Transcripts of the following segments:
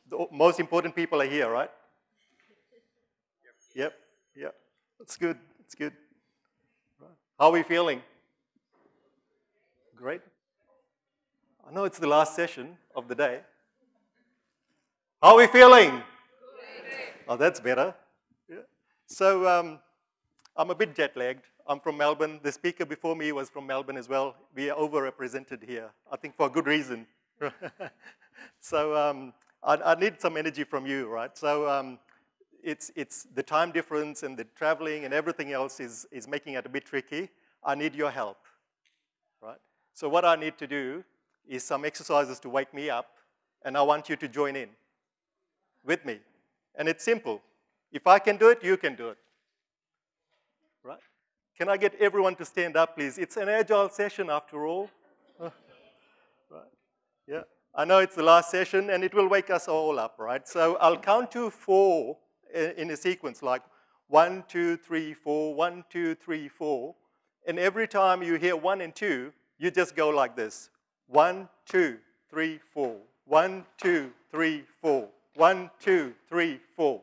The most important people are here, right? Yep, yep. That's good, that's good. Right. How are we feeling? Great. I know it's the last session of the day. How are we feeling? Oh, that's better. Yeah. So I'm a bit jet-lagged. I'm from Melbourne. The speaker before me was from Melbourne as well. We are overrepresented here, I think for a good reason. So I need some energy from you, right? So it's the time difference and the traveling and everything else is making it a bit tricky. I need your help, right? So what I need to do is some exercises to wake me up, and I want you to join in with me. And it's simple. If I can do it, you can do it, right? Can I get everyone to stand up, please? It's an agile session after all. Right? Yeah. I know it's the last session, and it will wake us all up, right? So I'll count to 4 in a sequence, like 1, 2, 3, 4, 1, 2, 3, 4. And every time you hear 1 and 2, you just go like this. 1, 2, 3, 4. 1, 2, 3, 4. 1, 2, 3, 4.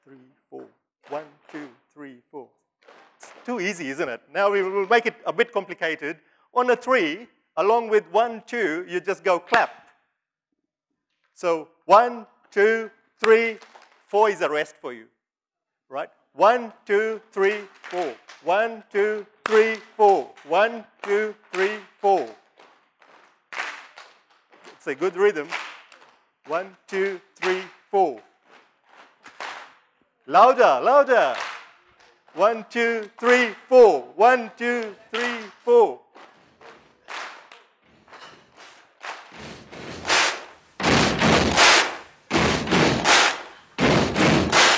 3, 4. 1, 2, 3, 4. It's too easy, isn't it? Now we will make it a bit complicated. On a 3, along with 1, 2, you just go clap. So 1, 2, 3, 4 is a rest for you, right? 1, 2, 3, 4. 1, 2, 3, 4. 1, 2, 3, 4. It's a good rhythm. 1, 2, 3, 4. Louder, louder. 1, 2, 3, 4. 1, 2, 3, 4.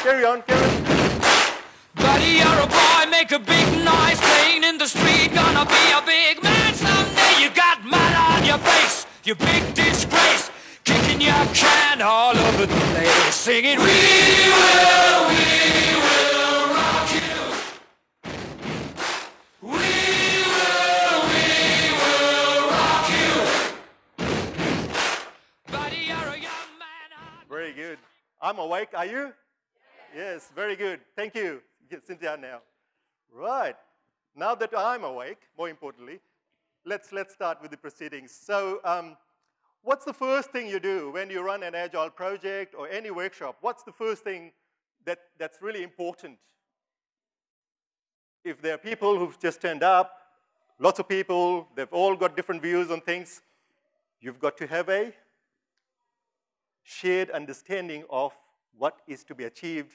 Carry on, carry on. Buddy, you're a boy, make a big noise, playing in the street, gonna be a big man someday. You got mud on your face, you big disgrace, kicking your can all over the place, singing, we will rock you. We will rock you. Buddy, you're a young man. Very good. I'm awake, are you? Yes, very good. Thank you. Sit down now. Right. Now that I'm awake, more importantly, let's start with the proceedings. So what's the first thing you do when you run an Agile project or any workshop? What's the first thing that's really important? If there are people who've just turned up, lots of people, they've all got different views on things, you've got to have a shared understanding of what is to be achieved.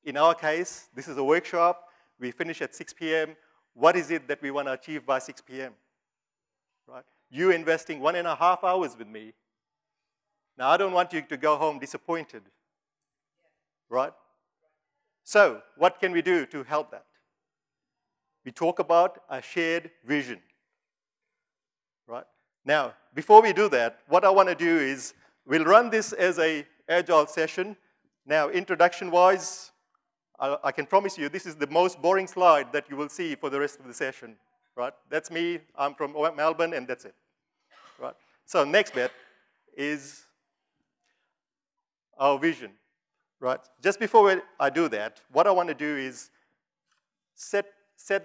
In our case, this is a workshop. We finish at 6 p.m. What is it that we want to achieve by 6 p.m.? Right? You investing 1.5 hours with me. Now, I don't want you to go home disappointed. Right? So, what can we do to help that? We talk about a shared vision. Right? Now, before we do that, what I want to do is we'll run this as an Agile session. Now, introduction-wise, I can promise you this is the most boring slide that you will see for the rest of the session, right? That's me, I'm from Melbourne, and that's it, right? So next bit is our vision, right? Just before I do that, what I want to do is set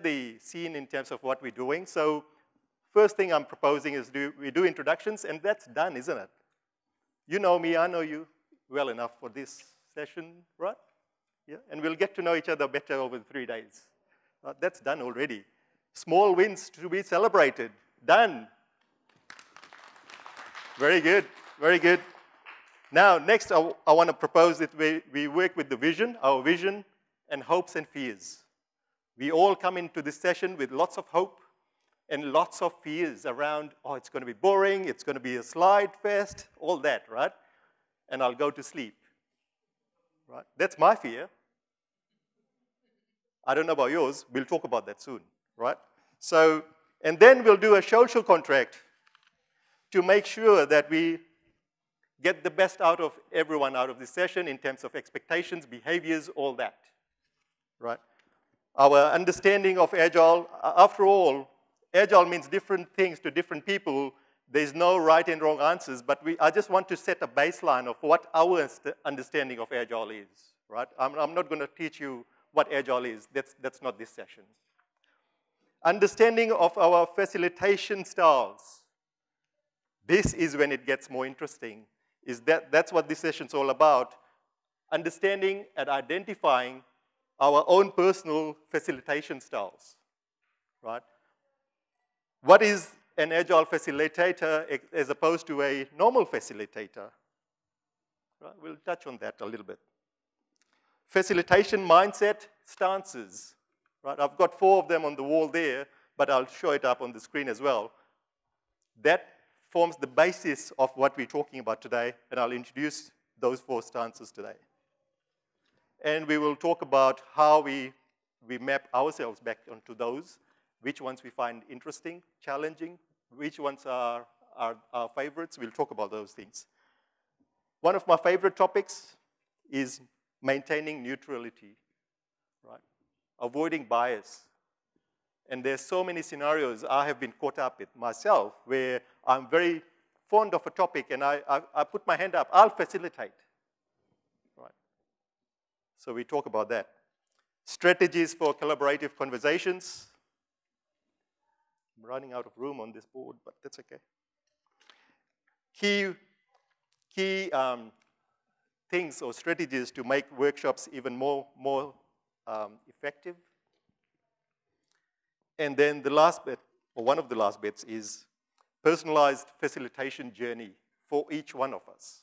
the scene in terms of what we're doing. So first thing I'm proposing is we do introductions, and that's done, isn't it? You know me, I know you well enough for this session, right? Yeah, and we'll get to know each other better over the 3 days. That's done already. Small wins to be celebrated. Done. Very good, very good. Now, next, I want to propose that we work with the vision, our vision, and hopes and fears. We all come into this session with lots of hope and lots of fears around, oh, it's going to be boring, it's going to be a slide fest, all that, right? And I'll go to sleep. Right? That's my fear. I don't know about yours. We'll talk about that soon, right? So, and then we'll do a social contract to make sure that we get the best out of everyone out of this session in terms of expectations, behaviors, all that, right? Our understanding of Agile, after all, Agile means different things to different people, There's no right and wrong answers, but I just want to set a baseline of what our understanding of Agile is, right? I'm not going to teach you what Agile is. That's not this session. Understanding of our facilitation styles. This is when it gets more interesting. That's what this session's all about. Understanding and identifying our own personal facilitation styles, right? What is an Agile facilitator as opposed to a normal facilitator? Right? We'll touch on that a little bit. Facilitation mindset stances, right? I've got 4 of them on the wall there, but I'll show it up on the screen as well. That forms the basis of what we're talking about today, and I'll introduce those 4 stances today. And we will talk about how we map ourselves back onto those, which ones we find interesting, challenging, which ones are our favorites. We'll talk about those things. One of my favorite topics is maintaining neutrality, right? Avoiding bias. And there's so many scenarios I have been caught up with myself where I'm very fond of a topic and I put my hand up, I'll facilitate, right? So we talk about that. Strategies for collaborative conversations. I'm running out of room on this board, but that's okay. Key things or strategies to make workshops even more effective. And then the last bit, or one of the last bits, is personalized facilitation journey for each one of us,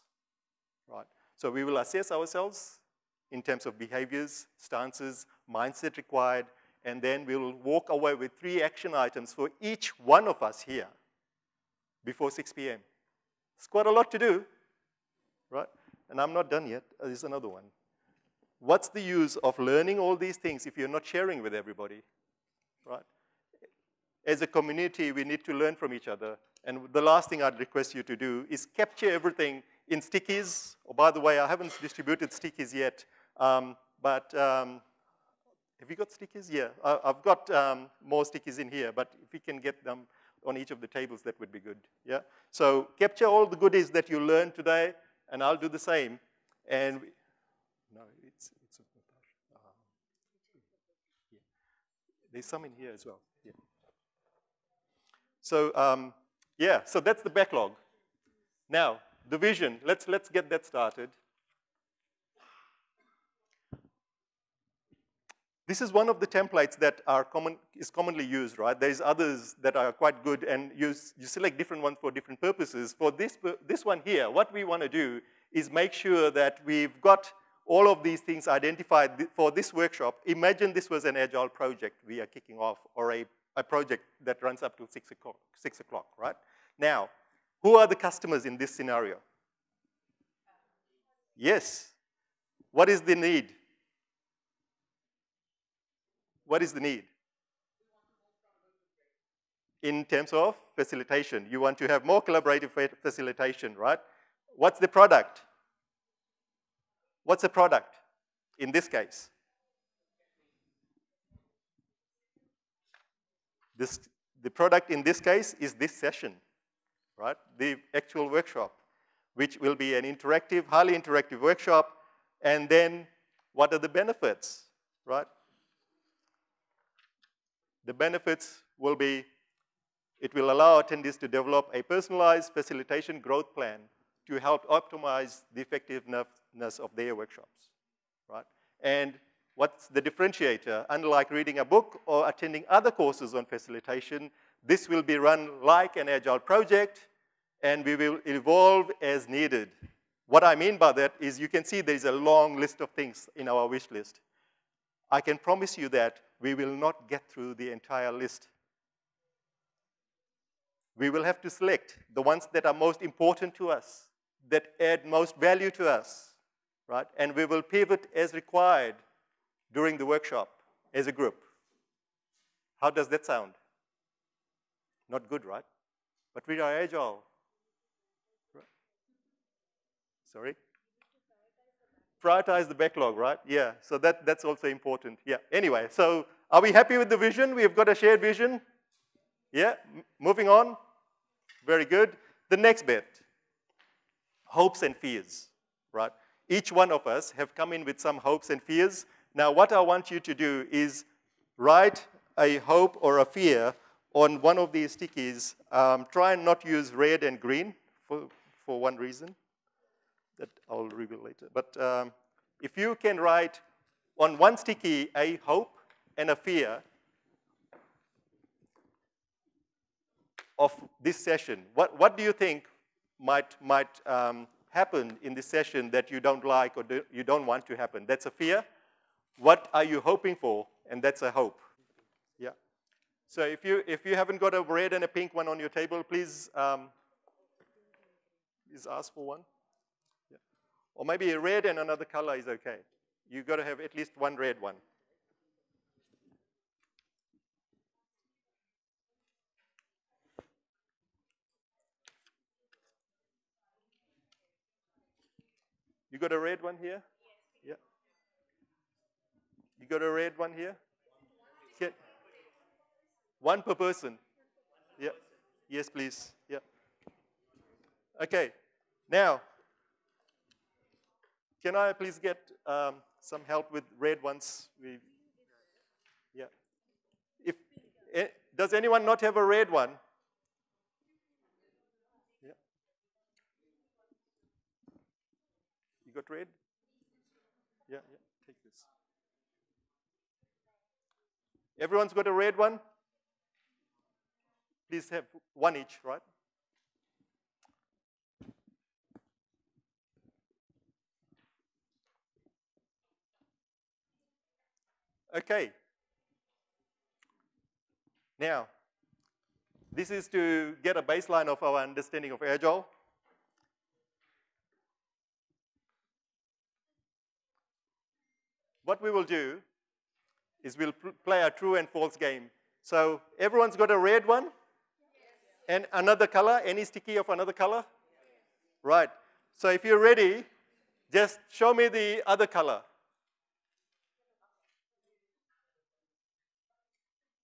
right? So we will assess ourselves in terms of behaviors, stances, mindset required, and then we'll walk away with 3 action items for each one of us here before 6 p.m. It's quite a lot to do, right? And I'm not done yet. There's another one. What's the use of learning all these things if you're not sharing with everybody, right? As a community, we need to learn from each other. And the last thing I'd request you to do is capture everything in stickies. Oh, by the way, I haven't distributed stickies yet, but have you got stickies? Yeah, I've got more stickies in here, but if you can get them on each of the tables, that would be good, yeah? So capture all the goodies that you learned today, and I'll do the same. And no, it's yeah. There's some in here as well, yeah. So, yeah, so that's the backlog. Now, the vision, let's get that started. This is one of the templates that is commonly used, right? There's others that are quite good, and you select different ones for different purposes. For this one here, what we want to do is make sure that we've got all of these things identified for this workshop. Imagine this was an Agile project we are kicking off, or a project that runs up to 6 o'clock, right? Now, who are the customers in this scenario? Yes. What is the need? What is the need? In terms of facilitation, you want to have more collaborative facilitation, right? What's the product? What's the product in this case? The product in this case is this session, right? The actual workshop, which will be an interactive, highly interactive workshop. And then what are the benefits, right? The benefits will be, it will allow attendees to develop a personalized facilitation growth plan to help optimize the effectiveness of their workshops, right? And what's the differentiator? Unlike reading a book or attending other courses on facilitation, this will be run like an Agile project, and we will evolve as needed. What I mean by that is you can see there's a long list of things in our wish list. I can promise you that we will not get through the entire list. We will have to select the ones that are most important to us, that add most value to us, right? And we will pivot as required during the workshop as a group. How does that sound? Not good, right? But we are Agile. Right? Sorry? Prioritize the backlog, right? Yeah, so that's also important. Yeah, anyway, so are we happy with the vision? We've got a shared vision. Yeah, moving on. Very good. The next bit, hopes and fears, right? Each one of us have come in with some hopes and fears. Now, what I want you to do is write a hope or a fear on one of these stickies. Try and not use red and green for one reason that I'll reveal later. But if you can write on one sticky a hope and a fear of this session, what do you think might happen in this session that you don't like or you don't want to happen? That's a fear. What are you hoping for? And that's a hope. Yeah. So if you haven't got a red and a pink one on your table, please ask for one. Yeah. Or maybe a red and another color is okay. You've got to have at least one red one. You got a red one here? Yeah. You got a red one here? Okay. One per person. Yeah. Yes, please. Yeah. Okay. Now, can I please get some help with red ones? Yeah. Does anyone not have a red one? Yeah. You got red? Yeah, yeah. Take this. Everyone's got a red one? Please have one each, right? Okay. Now, this is to get a baseline of our understanding of Agile. What we will do is we'll play a true and false game. So everyone's got a red one? And another color? Any sticky of another color? Right. So if you're ready, just show me the other color.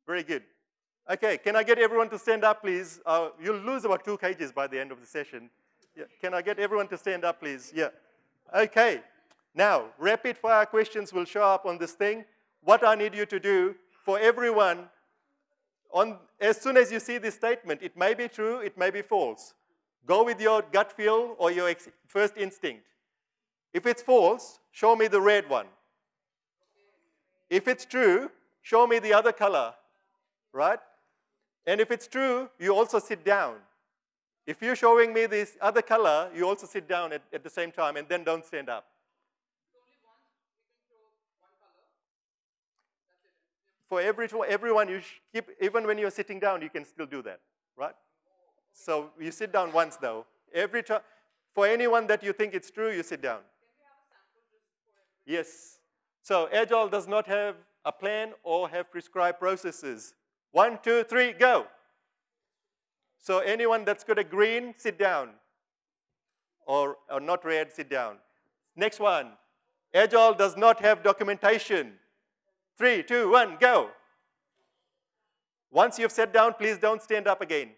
Very good. Okay, can I get everyone to stand up, please? You'll lose about 2 kgs by the end of the session. Yeah. Can I get everyone to stand up, please? Yeah. Okay. Now, rapid fire questions will show up on this thing. What I need you to do for everyone, as soon as you see this statement, it may be true, it may be false. Go with your gut feel or your first instinct. If it's false, show me the red one. If it's true, show me the other color, right? And if it's true, you also sit down. If you're showing me this other color, you also sit down at the same time and then don't stand up. For everyone, you keep, even when you're sitting down, you can still do that, right? So you sit down once, though. Every time, for anyone that you think it's true, you sit down. Yes. So Agile does not have a plan or have prescribed processes. 1, 2, 3, go. So anyone that's got a green, sit down. Or not red, sit down. Next one. Agile does not have documentation. 3, 2, 1, go. Once you've sat down, please don't stand up again.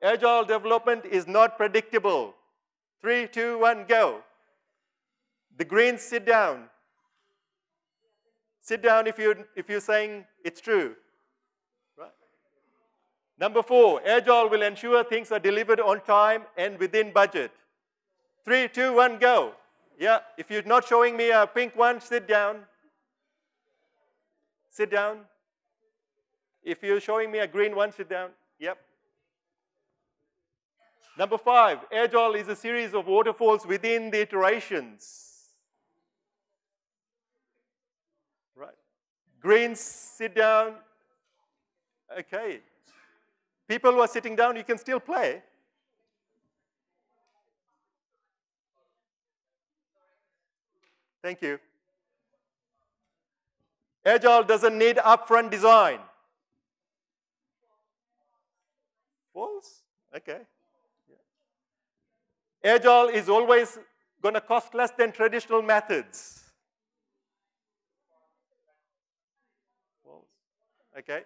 Agile development is not predictable. 3, 2, 1, go. The greens, sit down. Sit down if you're saying it's true. Right? Number 4, Agile will ensure things are delivered on time and within budget. 3, 2, 1, go. Yeah, if you're not showing me a pink one, sit down. Sit down. If you're showing me a green one, sit down. Yep. Number 5, Agile is a series of waterfalls within the iterations. Right. Greens, sit down. Okay. People who are sitting down, you can still play. Thank you. Agile doesn't need upfront design. False? Okay. Yeah. Agile is always going to cost less than traditional methods. False. Okay.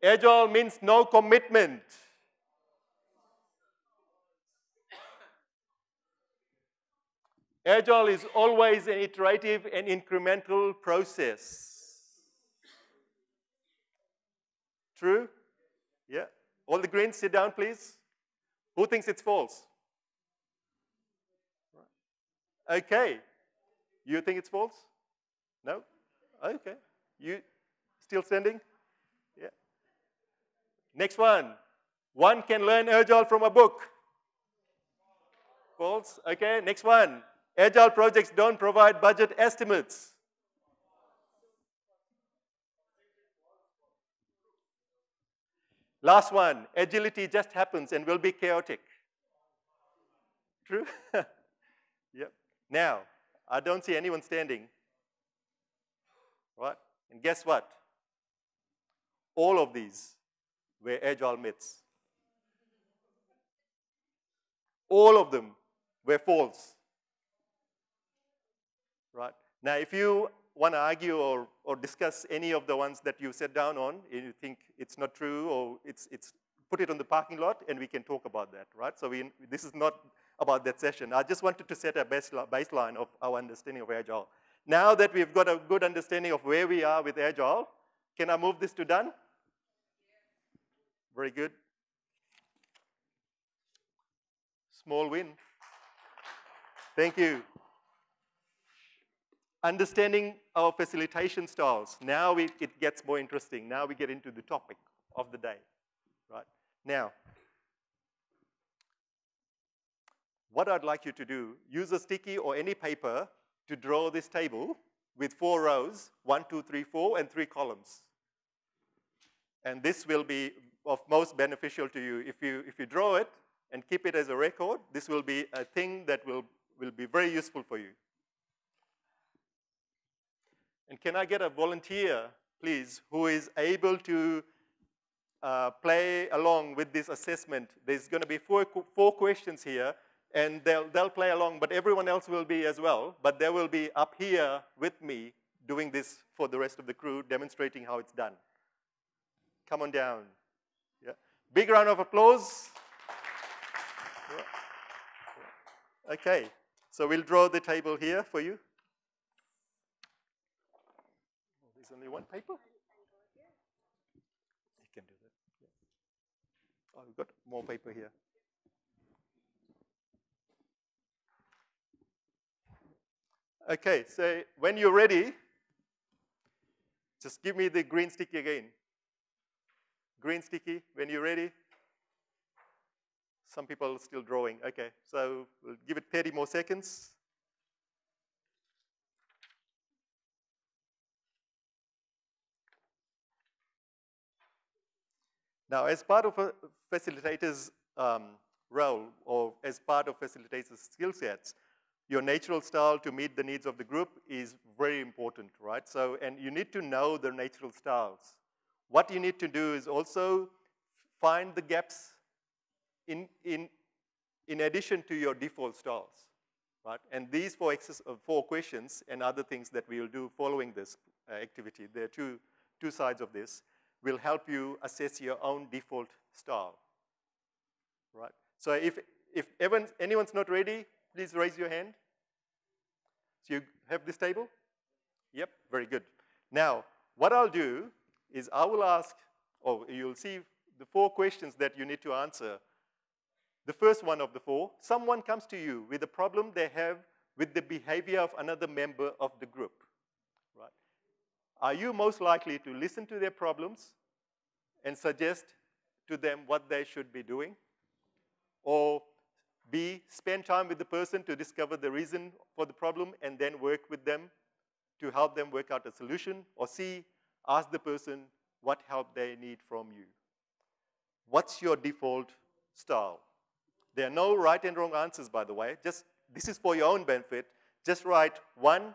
Agile means no commitment. Agile is always an iterative and incremental process. True? Yeah. All the greens, sit down, please. Who thinks it's false? Okay. You think it's false? No? Okay. You still standing? Yeah. Next one. One can learn Agile from a book. False. Okay. Next one. Agile projects don't provide budget estimates. Last one. Agility just happens and will be chaotic. True? Yep. Now, I don't see anyone standing. Right? And guess what? All of these were Agile myths. All of them were false. Right? Now, if you want to argue or discuss any of the ones that you sat down on, and you think it's not true or it's put it on the parking lot and we can talk about that, right? So this is not about that session. I just wanted to set a baseline of our understanding of Agile. Now that we've got a good understanding of where we are with Agile, can I move this to done? Very good. Small win. Thank you. Understanding our facilitation styles. Now it gets more interesting. Now we get into the topic of the day. Right? Now, what I'd like you to do, use a sticky or any paper to draw this table with 4 rows, 1, 2, 3, 4, and 3 columns. And this will be of most beneficial to you. If you draw it and keep it as a record, this will be a thing that will be very useful for you. And can I get a volunteer, please, who is able to play along with this assessment? There's going to be four questions here, and they'll play along, but everyone else will be as well. But they will be up here with me doing this for the rest of the crew, demonstrating how it's done. Come on down. Yeah. Big round of applause. Yeah. Okay, so we'll draw the table here for you. There's only one paper? You can do that. Yeah. Oh, we've got more paper here. Okay, so when you're ready, just give me the green sticky again. Green sticky, when you're ready. Some people are still drawing. Okay, so we'll give it 30 more seconds. Now, as part of a facilitator's role, or as part of facilitator's skill sets, your natural style to meet the needs of the group is very important, right? So, and you need to know the natural styles. What you need to do is also find the gaps in addition to your default styles, right? And these 4 questions and other things that we will do following this activity, there are two sides of this, will help you assess your own default style, right? So if anyone's not ready, please raise your hand. So you have this table? Yep, very good. Now, what I'll do is I will ask, or you'll see the 4 questions that you need to answer. The first one of the 4, someone comes to you with a problem they have with the behavior of another member of the group, right? Are you most likely to listen to their problems and suggest to them what they should be doing? Or B, spend time with the person to discover the reason for the problem and then work with them to help them work out a solution? Or C, ask the person what help they need from you. What's your default style? There are no right and wrong answers, by the way. Just, this is for your own benefit. Just write 1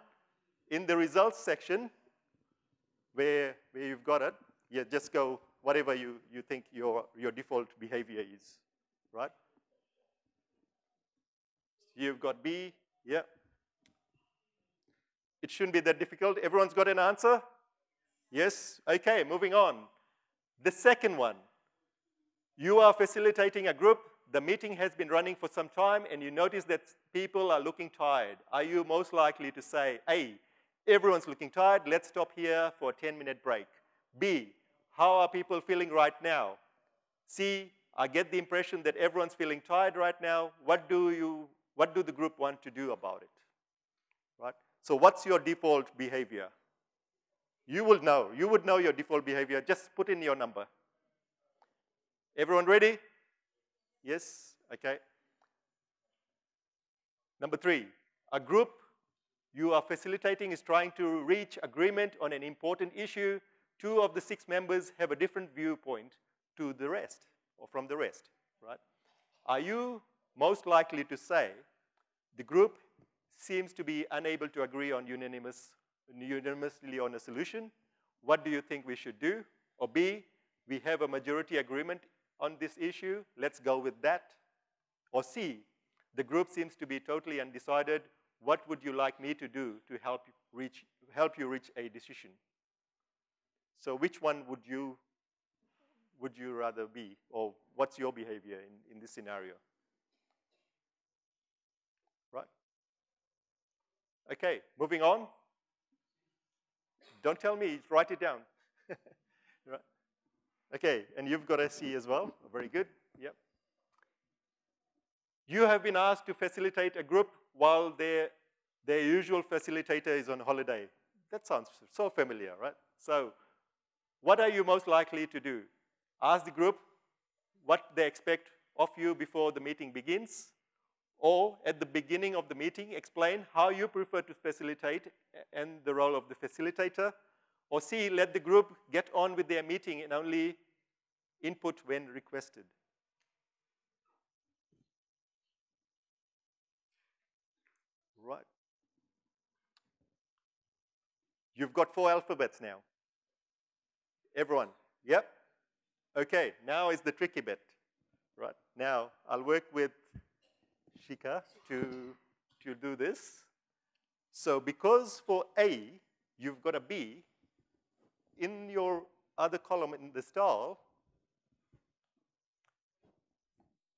in the results section where you've got it. Yeah, just go whatever you think your default behavior is, right? You've got B, yeah. It shouldn't be that difficult. Everyone's got an answer? Yes? Okay, moving on. The second one, you are facilitating a group, the meeting has been running for some time, and you notice that people are looking tired. Are you most likely to say, A, everyone's looking tired, let's stop here for a 10-minute break? B, how are people feeling right now? C, I get the impression that everyone's feeling tired right now. What do the group want to do about it? Right? So what's your default behavior? You would know your default behavior. Just put in your number. Everyone ready? Yes? Okay. Number 3, a group you are facilitating is trying to reach agreement on an important issue. 2 of the 6 members have a different viewpoint to the rest, or from the rest, right? Are you most likely to say the group seems to be unable to agree on unanimously on a solution? What do you think we should do? Or B, we have a majority agreement on this issue, let's go with that. Or C, the group seems to be totally undecided. What would you like me to do to help you reach a decision? So which one would you rather be, or what's your behavior in this scenario? Right? Okay, moving on. Don't tell me, write it down. Right. Okay, and you've got a C as well. Very good. Yep. You have been asked to facilitate a group while their usual facilitator is on holiday. That sounds so familiar, right? So what are you most likely to do? Ask the group what they expect of you before the meeting begins, or at the beginning of the meeting, explain how you prefer to facilitate and the role of the facilitator. Or C, let the group get on with their meeting and only input when requested. Right. You've got 4 alphabets now. Everyone, yep? Okay, now is the tricky bit. Right, now I'll work with Shika to do this. So because for A, you've got a B, in your other column in the style,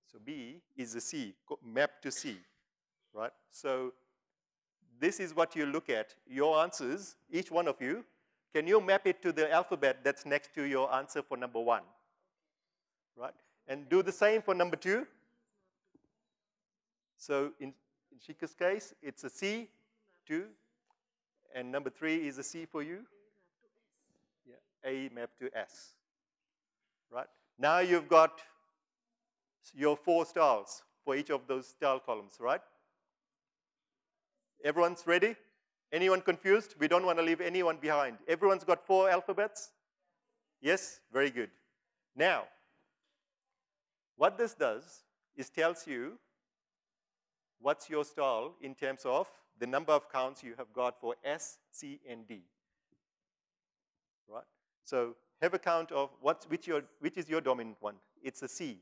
so B is a C, mapped to C, right? So this is what you look at, your answers, each one of you. Can you map it to the alphabet that's next to your answer for number 1? Right? And do the same for number 2. So in Shika's case, it's a C, 2, and number 3 is a C for you. Yeah, A mapped to S. Right? Now you've got your 4 styles for each of those style columns, right? Everyone's ready? Anyone confused? We don't want to leave anyone behind. Everyone's got 4 alphabets? Yes? Very good. Now, what this does is tells you what's your style in terms of the number of counts you have got for S, C, and D. Right? So have a count of which is your dominant one. It's a C.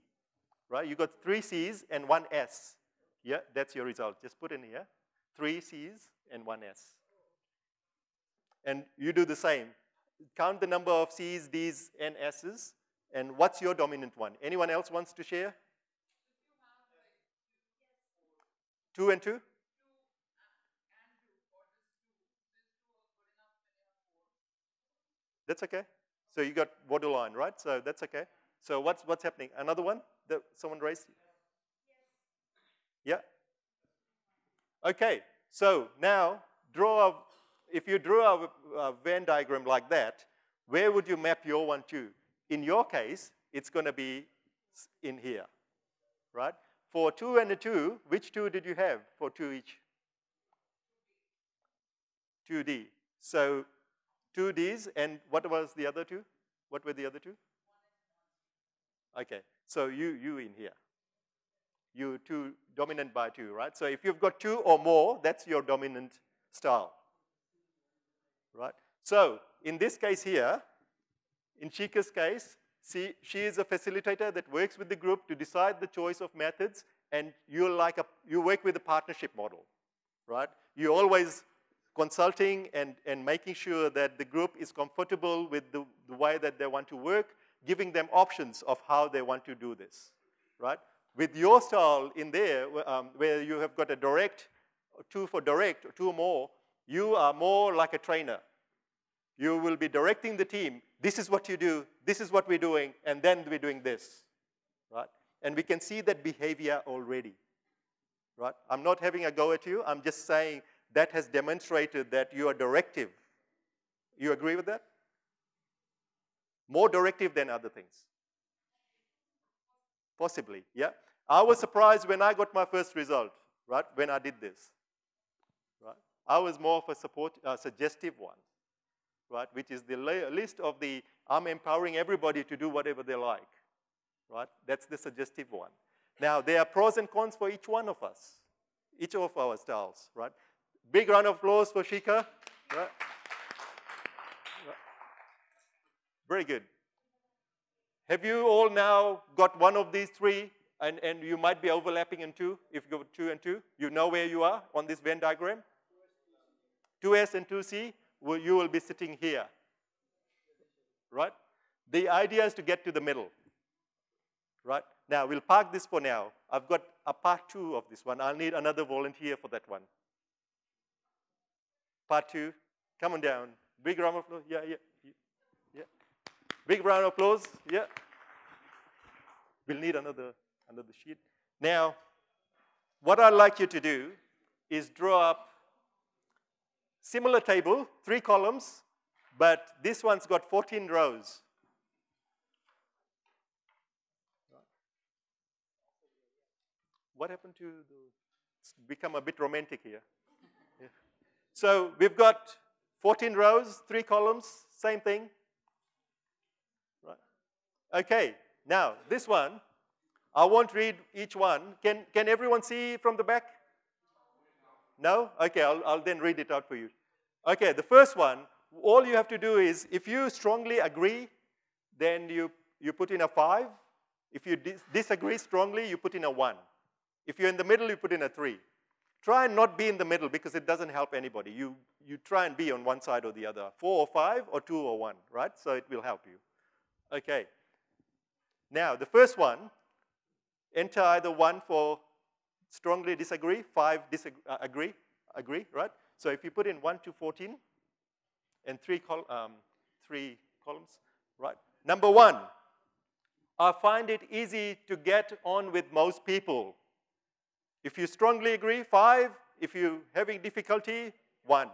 Right? You got 3 C's and 1 S. Yeah, that's your result. Just put in here. 3 C's and 1 S. And you do the same. Count the number of C's, D's, and S's. And what's your dominant one? Anyone else wants to share? 2 and 2? That's okay. So you got borderline, right? So that's okay. So what's happening? Another one that someone raised? Yeah. Okay. So now if you draw a Venn diagram like that, where would you map your 1 to? In your case, it's going to be in here, right? For 2 and a 2, which 2 did you have for 2 each? 2D. So 2 Ds, and what was the other 2? What were the other 2? Okay, so you in here. You 2 dominant by 2, right? So if you've got 2 or more, that's your dominant style, right? So in this case here, in Shika's case, she is a facilitator that works with the group to decide the choice of methods, and you work with a partnership model, right? You're always consulting and making sure that the group is comfortable with the way that they want to work. giving them options of how they want to do this, right? With your style in there, where you have got a direct, two for direct, two more, you are more like a trainer. You will be directing the team. This is what you do. This is what we're doing. And then we're doing this, right? And we can see that behavior already, right? I'm not having a go at you. I'm just saying that has demonstrated that you are directive. You agree with that? More directive than other things. Possibly, yeah. I was surprised when I got my first result, right, when I did this, right? I was more of a suggestive one, right, which is the list of the, I'm empowering everybody to do whatever they like, right? That's the suggestive one. Now, there are pros and cons for each one of us, each of our styles, right? Big round of applause for Shika, right? Very good. Have you all now got one of these three, and you might be overlapping in two, if you go 2 and 2? You know where you are on this Venn diagram? 2S and 2C, you will be sitting here, right? The idea is to get to the middle, right? Now, we'll park this for now. I've got a part 2 of this one. I'll need another volunteer for that one. Part 2, come on down. Big round of applause, yeah. Big round of applause, yeah. We'll need another sheet. Now, what I'd like you to do is draw up similar table, 3 columns, but this one's got 14 rows. What happened to it's become a bit romantic here. Yeah. So we've got 14 rows, 3 columns, same thing. Right. Okay, now this one, I won't read each one. Can everyone see from the back? No? Okay, I'll then read it out for you. Okay, the first one, all you have to do is, if you strongly agree, then you put in a 5. If you disagree strongly, you put in a 1. If you're in the middle, you put in a 3. Try and not be in the middle because it doesn't help anybody. You try and be on one side or the other, 4 or 5 or 2 or 1, right? So it will help you. Okay. Now, the first one, enter either 1 for strongly disagree, 5 agree, right? So if you put in 1 to 14 and 3 columns, right? Number 1, I find it easy to get on with most people. If you strongly agree, 5. If you're having difficulty, 1.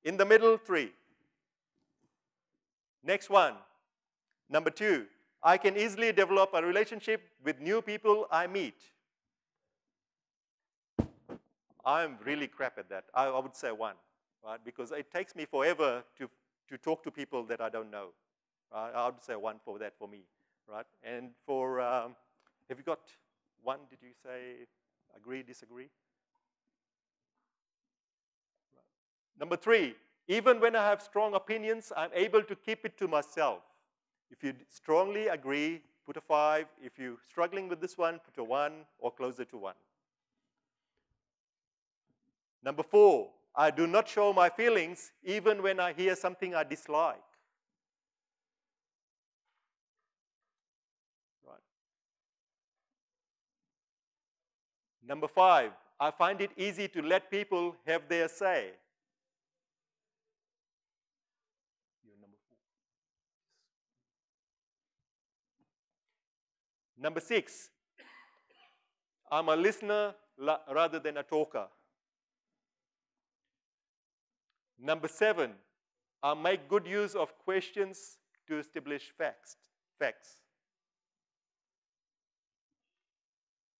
In the middle, 3. Next one, number 2, I can easily develop a relationship with new people I meet. I'm really crap at that. I would say 1, right? Because it takes me forever to talk to people that I don't know. I would say 1 for that for me, right? And for, have you got 1, did you say agree, disagree? Right. Number 3, even when I have strong opinions, I'm able to keep it to myself. If you strongly agree, put a 5. If you're struggling with this one, put a 1 or closer to 1. Number 4, I do not show my feelings even when I hear something I dislike. Right. Number 5, I find it easy to let people have their say. You're number 4. Number 6, I'm a listener rather than a talker. Number 7, I make good use of questions to establish facts.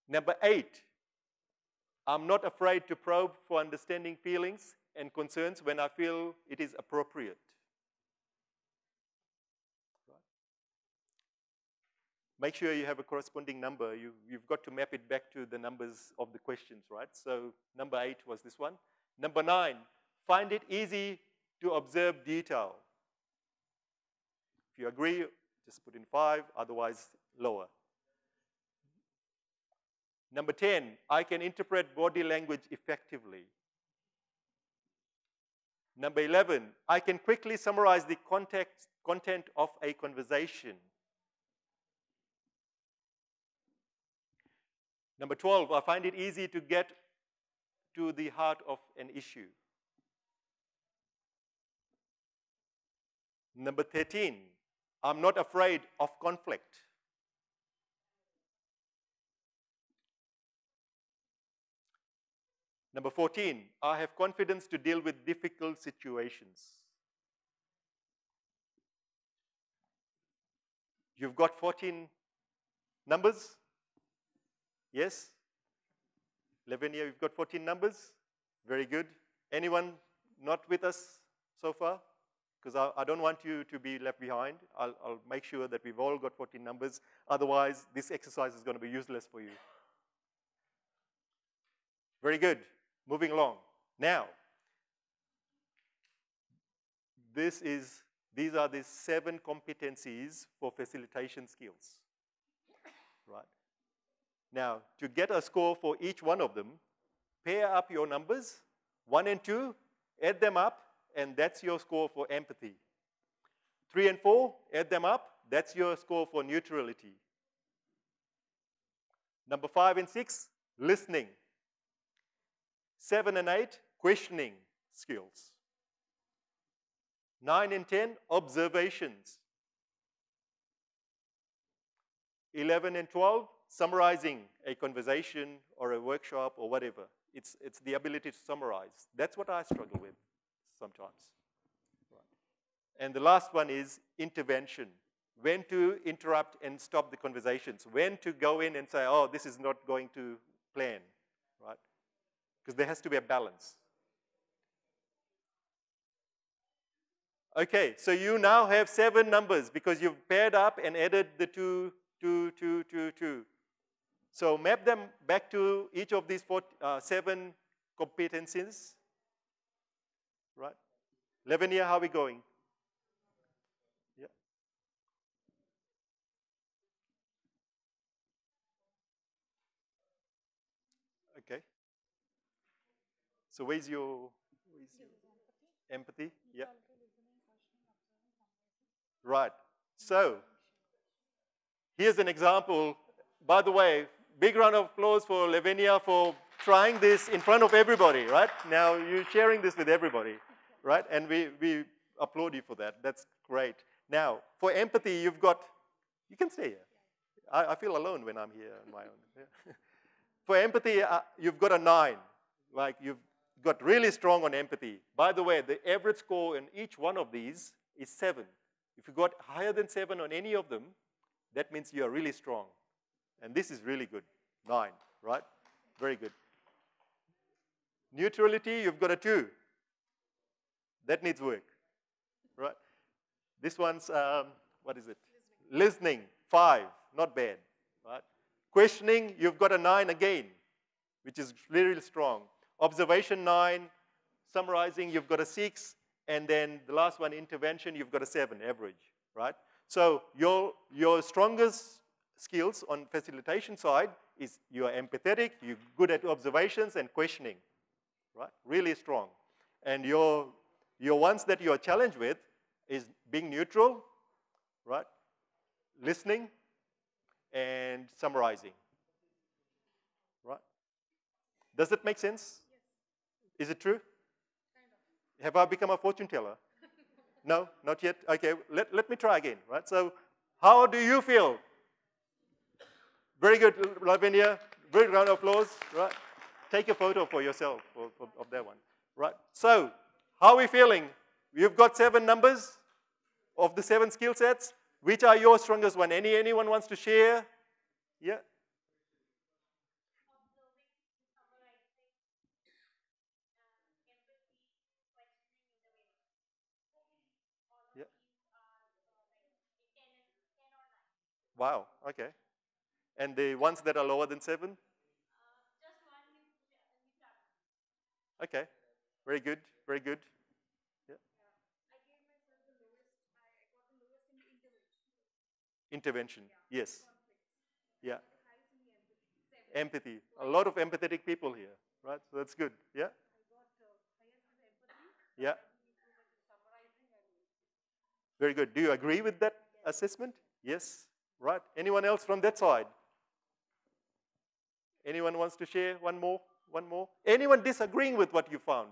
Number 8, I'm not afraid to probe for understanding feelings and concerns when I feel it is appropriate. Right. Make sure you have a corresponding number. You've got to map it back to the numbers of the questions, right? So number 8 was this one. Number 9, find it easy to observe detail. If you agree, just put in 5, otherwise lower. Number 10, I can interpret body language effectively. Number 11, I can quickly summarize the content of a conversation. Number 12, I find it easy to get to the heart of an issue. Number 13, I'm not afraid of conflict. Number 14, I have confidence to deal with difficult situations. You've got 14 numbers? Yes? Lavinia, you've got 14 numbers? Very good. Anyone not with us so far? Because I don't want you to be left behind. I'll make sure that we've all got 14 numbers. Otherwise, this exercise is going to be useless for you. Very good. Moving along. Now, these are the 7 competencies for facilitation skills. Right? Now, to get a score for each one of them, pair up your numbers, 1 and 2, add them up, and that's your score for empathy. 3 and 4, add them up, that's your score for neutrality. Number 5 and 6, listening. 7 and 8, questioning skills. 9 and 10, observations. 11 and 12, summarizing a conversation or a workshop or whatever. It's the ability to summarize. That's what I struggle with sometimes. Right. And the last one is intervention. When to interrupt and stop the conversations. When to go in and say, oh, this is not going to plan. Right? Because there has to be a balance. Okay, so you now have 7 numbers because you've paired up and added the 2, 2, 2, 2, 2. So map them back to each of these 7 competencies. Right? Lavinia, how are we going? Yeah. Okay. So where's your empathy? Yeah. Right. So here's an example. By the way, big round of applause for Lavinia for trying this in front of everybody, right? Now you're sharing this with everybody, right? And we applaud you for that. That's great. Now, for empathy, you've got, you can stay here. I feel alone when I'm here on my own. Yeah. For empathy, you've got a 9. Like you've got really strong on empathy. By the way, the average score in each one of these is 7. If you got higher than 7 on any of them, that means you are really strong. And this is really good, 9, right? Very good. Neutrality, you've got a 2. That needs work, right? This one's, what is it? Listening, 5, not bad, right? Questioning, you've got a 9 again, which is really strong. Observation, 9. Summarizing, you've got a 6. And then the last one, intervention, you've got a 7, average, right? So your strongest skills on facilitation side is you're empathetic, you're good at observations and questioning, right? Really strong. And your ones that you're challenged with is being neutral, right? Listening and summarizing, right? Does it make sense? Yes. Is it true? Kind of. Have I become a fortune teller? No, not yet. Okay, let me try again, right? So how do you feel? Very good, Lavinia. Big round of applause, right? Take a photo for yourself of that one, right? So how are we feeling? You've got 7 numbers of the 7 skill sets. Which are your strongest one? Anyone wants to share? Yeah. Yeah. Wow, okay. And the ones that are lower than 7? Okay, very good, very good. Yeah. Intervention, yes. Yeah. Empathy. A lot of empathetic people here, right? So that's good. Yeah. Yeah. Very good. Do you agree with that assessment? Yes. Right. Anyone else from that side? Anyone wants to share one more? One more? Anyone disagreeing with what you found?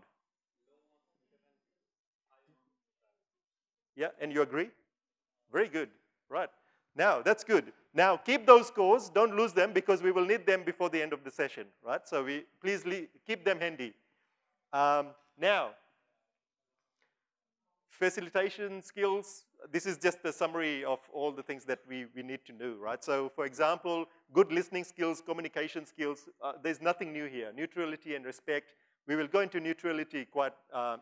Yeah, and you agree? Very good. Right. Now, that's good. Now, keep those scores. Don't lose them because we will need them before the end of the session. Right? So please keep them handy. Now, facilitation skills. This is just a summary of all the things that we need to know. Right? So, for example, good listening skills, communication skills. There's nothing new here. Neutrality and respect. We will go into neutrality quite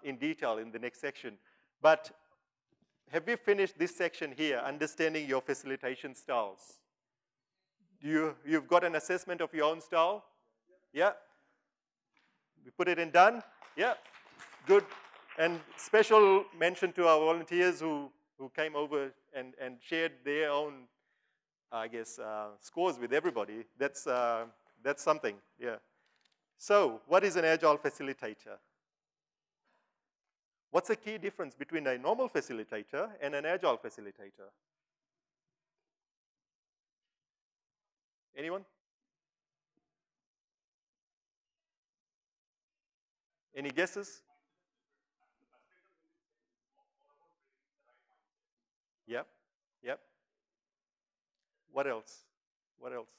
in detail in the next section. But have you finished this section here, understanding your facilitation styles? You've got an assessment of your own style? Yeah? We put it in done? Yeah? Good. And special mention to our volunteers who came over and shared their own, I guess, scores with everybody. That's something, yeah. So, what is an Agile facilitator? What's the key difference between a normal facilitator and an Agile facilitator? Anyone? Any guesses? Yep, yep. What else? What else?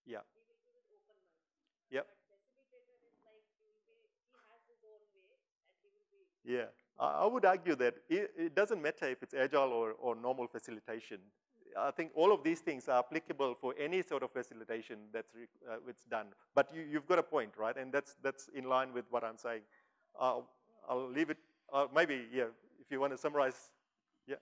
Yeah. Yep. Yeah. I would argue that it doesn't matter if it's agile or normal facilitation. I think all of these things are applicable for any sort of facilitation that's done. But you've got a point, right? And that's in line with what I'm saying. I'll leave it. Maybe, yeah, if you want to summarize. Yeah.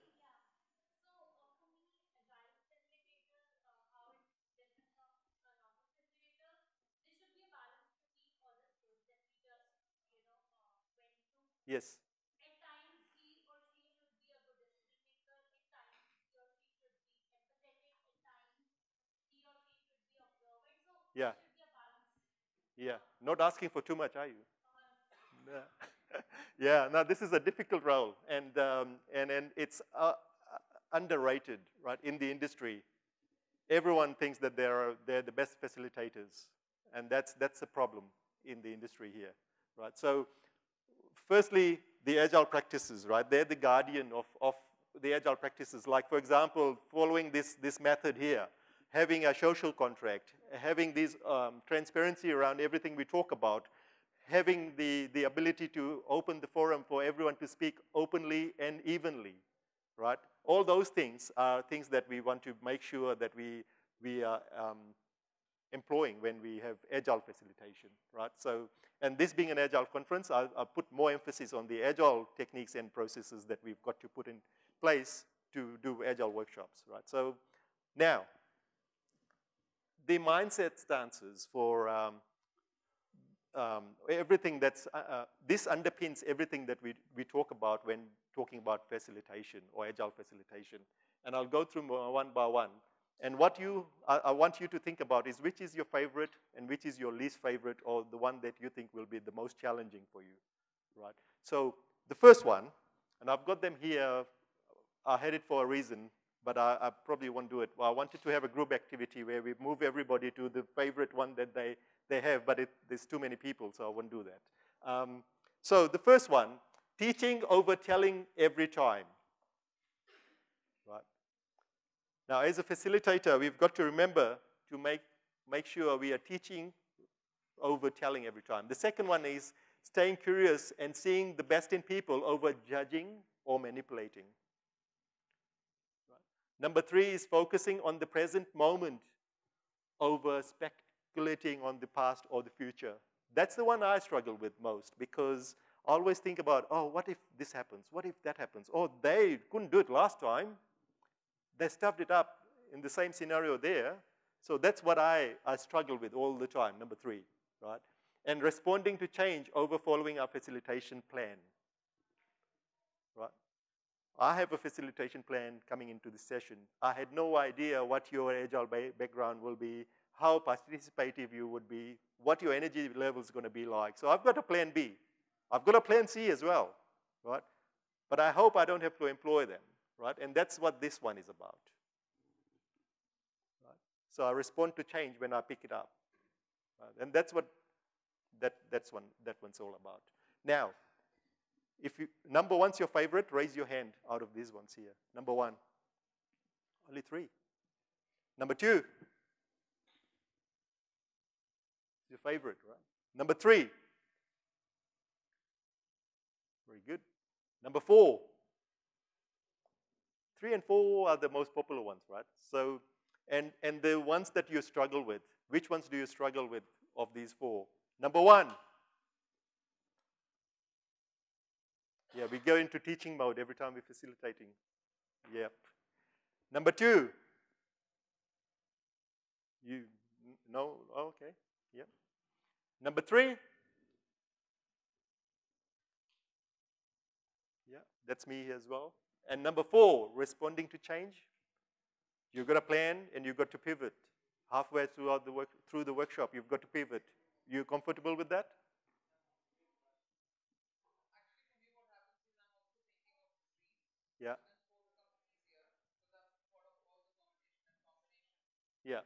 Yes. Yeah. Yeah. Not asking for too much, are you? Yeah. Yeah. Now this is a difficult role, and it's underrated, right? In the industry, everyone thinks that they're the best facilitators, and that's a problem in the industry here, right? So, firstly, the agile practices, right? They're the guardian of the agile practices. Like, for example, following this method here, having a social contract, having this transparency around everything we talk about, having the ability to open the forum for everyone to speak openly and evenly, right? All those things are things that we want to make sure that we are employing when we have agile facilitation, right? So, and this being an agile conference, I'll put more emphasis on the agile techniques and processes that we've got to put in place to do agile workshops, right? So now, the mindset stances for everything that's, this underpins everything that we talk about when talking about facilitation or agile facilitation. And I'll go through one by one. And what I want you to think about is which is your favorite and which is your least favorite, or the one that you think will be the most challenging for you, right? So the first one, and I've got them here, I had it for a reason, but I probably won't do it. Well, I wanted to have a group activity where we move everybody to the favorite one that they have, but there's too many people, so I won't do that. So the first one, teaching over telling every time. Right? Now, as a facilitator, we've got to remember to make sure we are teaching over telling every time. The second one is staying curious and seeing the best in people over judging or manipulating. Right? Number three is focusing on the present moment over speculating on the past or the future. That's the one I struggle with most, because I always think about, oh, what if this happens? What if that happens? Oh, they couldn't do it last time. They stuffed it up in the same scenario there. So that's what I struggle with all the time, number three, right? And responding to change over following our facilitation plan, right? I have a facilitation plan coming into this session. I had no idea what your agile background will be, how participative you would be, what your energy level is going to be like. So I've got a plan B. I've got a plan C as well, right? But I hope I don't have to employ them, right? And that's what this one is about. Right? So I respond to change when I pick it up. Right? And that's what that one's all about. Now, if you, number one's your favorite, raise your hand out of these ones here. Number one. Only 3. Number 2. Your favorite, right? Number 3. Very good. Number 4. 3 and 4 are the most popular ones, right? So, and the ones that you struggle with, which ones do you struggle with of these 4? Number 1. Yeah, we go into teaching mode every time we're facilitating. Yep. Number 2. You, no, oh, okay, yep. Number 3. Yeah, that's me as well. And number 4, responding to change. You've got a plan and you've got to pivot. Halfway through the workshop, you've got to pivot. You comfortable with that? Yeah. Yeah.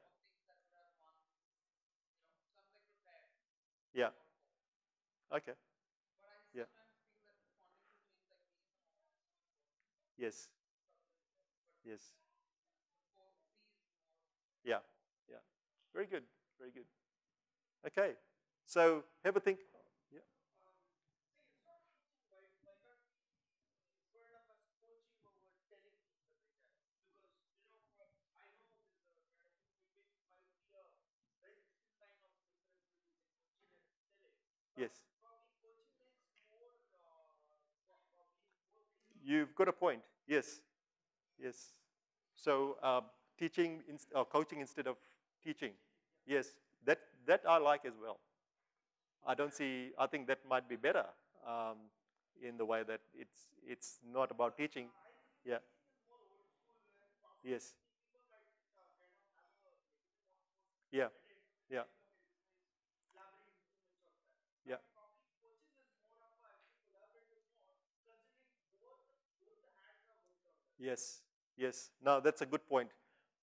Yeah. Okay. Yeah. Yes. Yes. Yeah. Yeah. Very good. Very good. Okay. So have a think. Yeah. Yes. You've got a point. Yes. Yes. So teaching or coaching instead of teaching. Yes. That I like as well. I think that might be better in the way that it's not about teaching. Yeah. Yes. Yeah. Yeah. Yeah. Yes. Yes. No, that's a good point.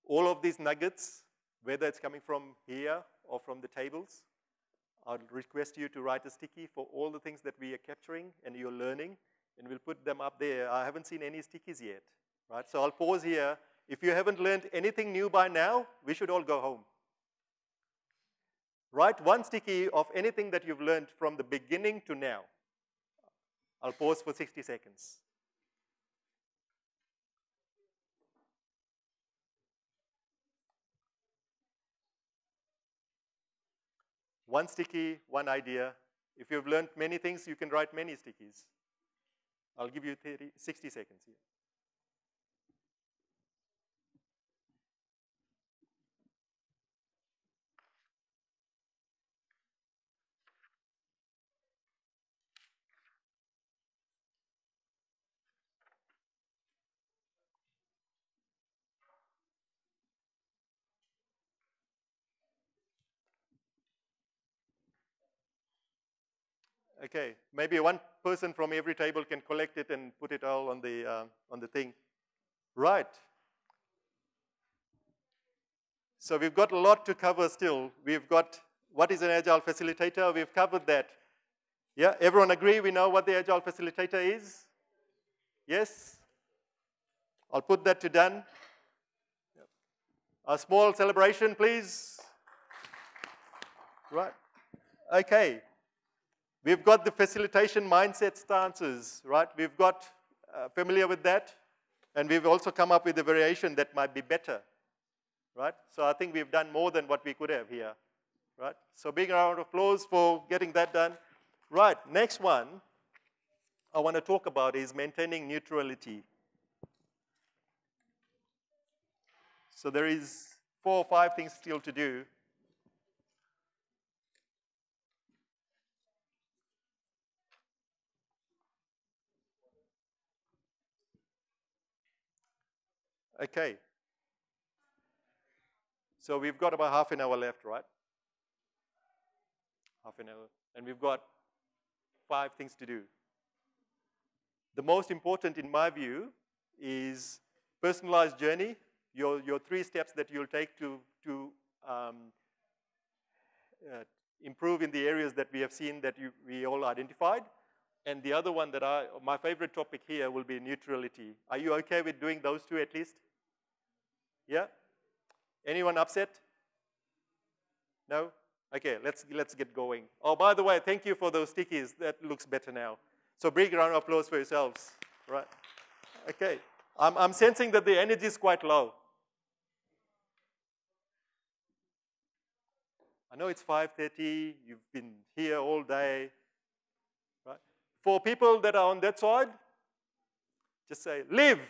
All of these nuggets, whether it's coming from here or from the tables, I'd request you to write a sticky for all the things that we are capturing and you're learning, and we'll put them up there. I haven't seen any stickies yet, right? So I'll pause here. If you haven't learned anything new by now, we should all go home. Write one sticky of anything that you've learned from the beginning to now. I'll pause for 60 seconds. One sticky, one idea. If you've learned many things, you can write many stickies. I'll give you 60 seconds here. Okay, maybe one person from every table can collect it and put it all on the thing. Right. So we've got a lot to cover still. We've got what is an Agile facilitator? We've covered that. Yeah, everyone agree we know what the Agile facilitator is? Yes? I'll put that to done. A small celebration, please. Right. Okay. We've got the facilitation mindset stances, right? We've got familiar with that. And we've also come up with a variation that might be better, right? So I think we've done more than what we could have here, right? So big round of applause for getting that done. Right, next one I want to talk about is maintaining neutrality. So there is 4 or 5 things still to do. Okay. So we've got about half an hour left, right? Half an hour. And we've got 5 things to do. The most important, in my view, is personalized journey, your 3 steps that you'll take to improve in the areas that we have seen that we all identified. And the other one that my favorite topic here will be neutrality. Are you okay with doing those 2 at least? Yeah? Anyone upset? No? Okay, let's get going. Oh, by the way, thank you for those stickies. That looks better now. So big round of applause for yourselves. Right? Okay. I'm sensing that the energy is quite low. I know it's 5:30. You've been here all day. Right? For people that are on that side, just say, live,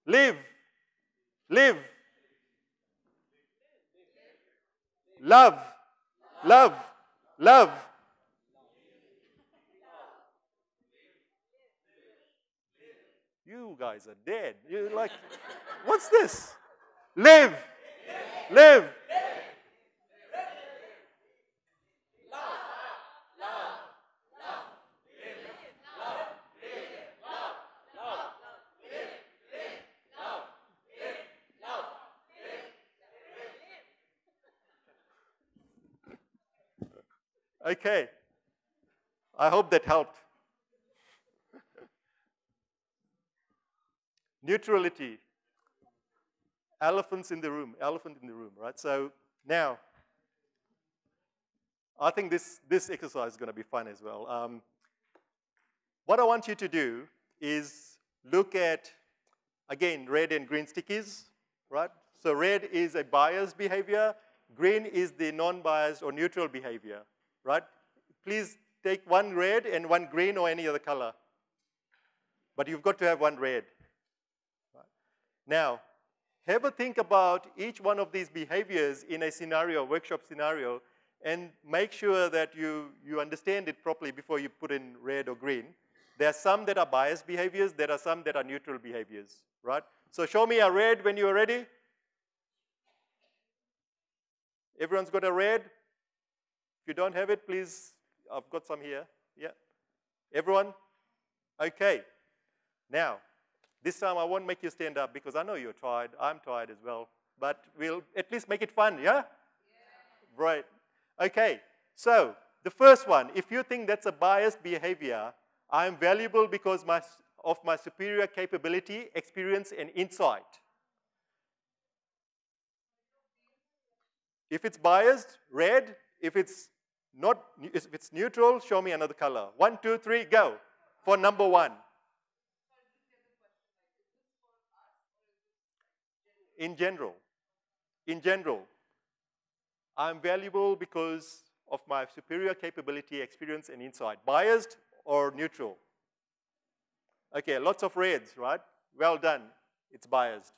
live, live, love, love, love. You guys are dead. You're like, what's this? Live, live. Okay. I hope that helped. Neutrality. Elephant in the room, right? So now, I think this exercise is going to be fun as well. What I want you to do is look at, again, red and green stickies, right? So red is a biased behavior. Green is the non-biased or neutral behavior, right? Please take 1 red and 1 green or any other color. But you've got to have 1 red. Right? Now, have a think about each one of these behaviors in a scenario, workshop scenario, and make sure that you understand it properly before you put in red or green. There are some that are biased behaviors. There are some that are neutral behaviors, right? So show me a red when you're ready. Everyone's got a red? If you don't have it, please, I've got some here. Yeah. Everyone? Okay. Now, this time I won't make you stand up because I know you're tired. I'm tired as well. But we'll at least make it fun, yeah? Right. Okay. So, the first one, if you think that's a biased behavior, I am valuable because of my superior capability, experience, and insight. If it's biased, red. If it's neutral, show me another color. 1, 2, 3, go. For number 1. In general. In general. I'm valuable because of my superior capability, experience, and insight. Biased or neutral? Okay, lots of reds, right? Well done. It's biased,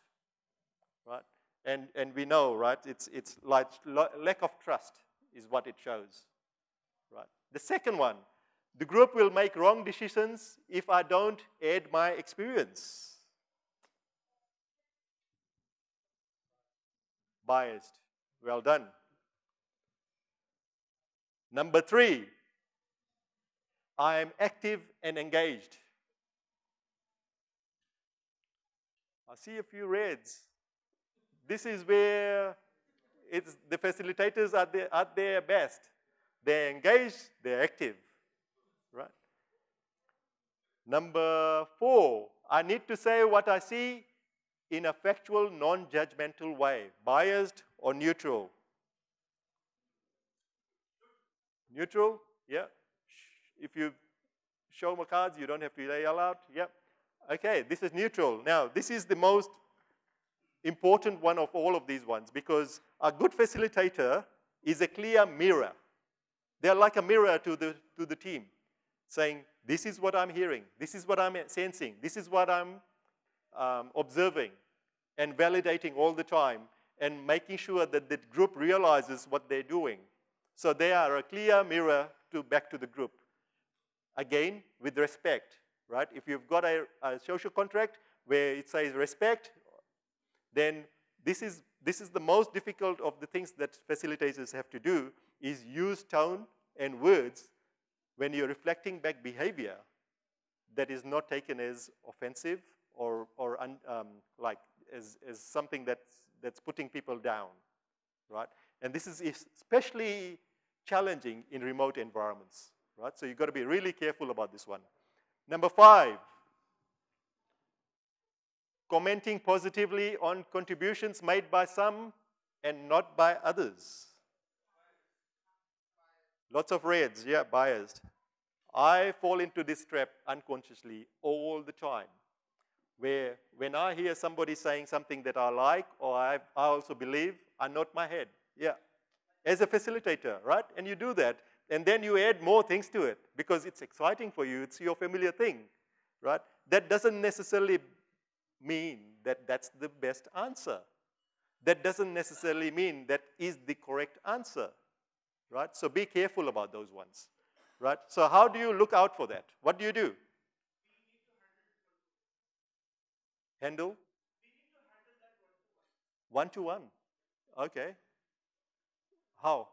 right? And we know, right? It's like lack of trust is what it shows, right? The second one, the group will make wrong decisions if I don't add my experience. Biased. Well done. Number 3, I am active and engaged. I see a few reds. This is where the facilitators are at their best. They're engaged, they're active, right? Number 4, I need to say what I see in a factual, non-judgmental way. Biased or neutral? Neutral? Yeah. If you show my cards, you don't have to yell out. Yep. Okay, this is neutral. Now, this is the most important one of all of these ones because a good facilitator is a clear mirror. They're like a mirror to the team, saying, this is what I'm hearing, this is what I'm sensing, this is what I'm observing, and validating all the time, and making sure that the group realizes what they're doing. So they are a clear mirror back to the group. Again, with respect, right? If you've got a social contract where it says respect, then this is this is the most difficult of the things that facilitators have to do, is use tone and words when you're reflecting back behavior that is not taken as offensive or like as something that's putting people down, right? And this is especially challenging in remote environments, right? So you've got to be really careful about this one. Number 5, commenting positively on contributions made by some and not by others. Lots of reds, yeah, biased. I fall into this trap unconsciously all the time, where when I hear somebody saying something that I like or I also believe, I nod my head, yeah, as a facilitator, right? And you do that, and then you add more things to it because it's exciting for you, it's your familiar thing, right? That doesn't necessarily mean that that's the best answer. That doesn't necessarily mean that is the correct answer, right? So be careful about those ones, right? So how do you look out for that? What do you do? Handle? One-to-one. Okay. How?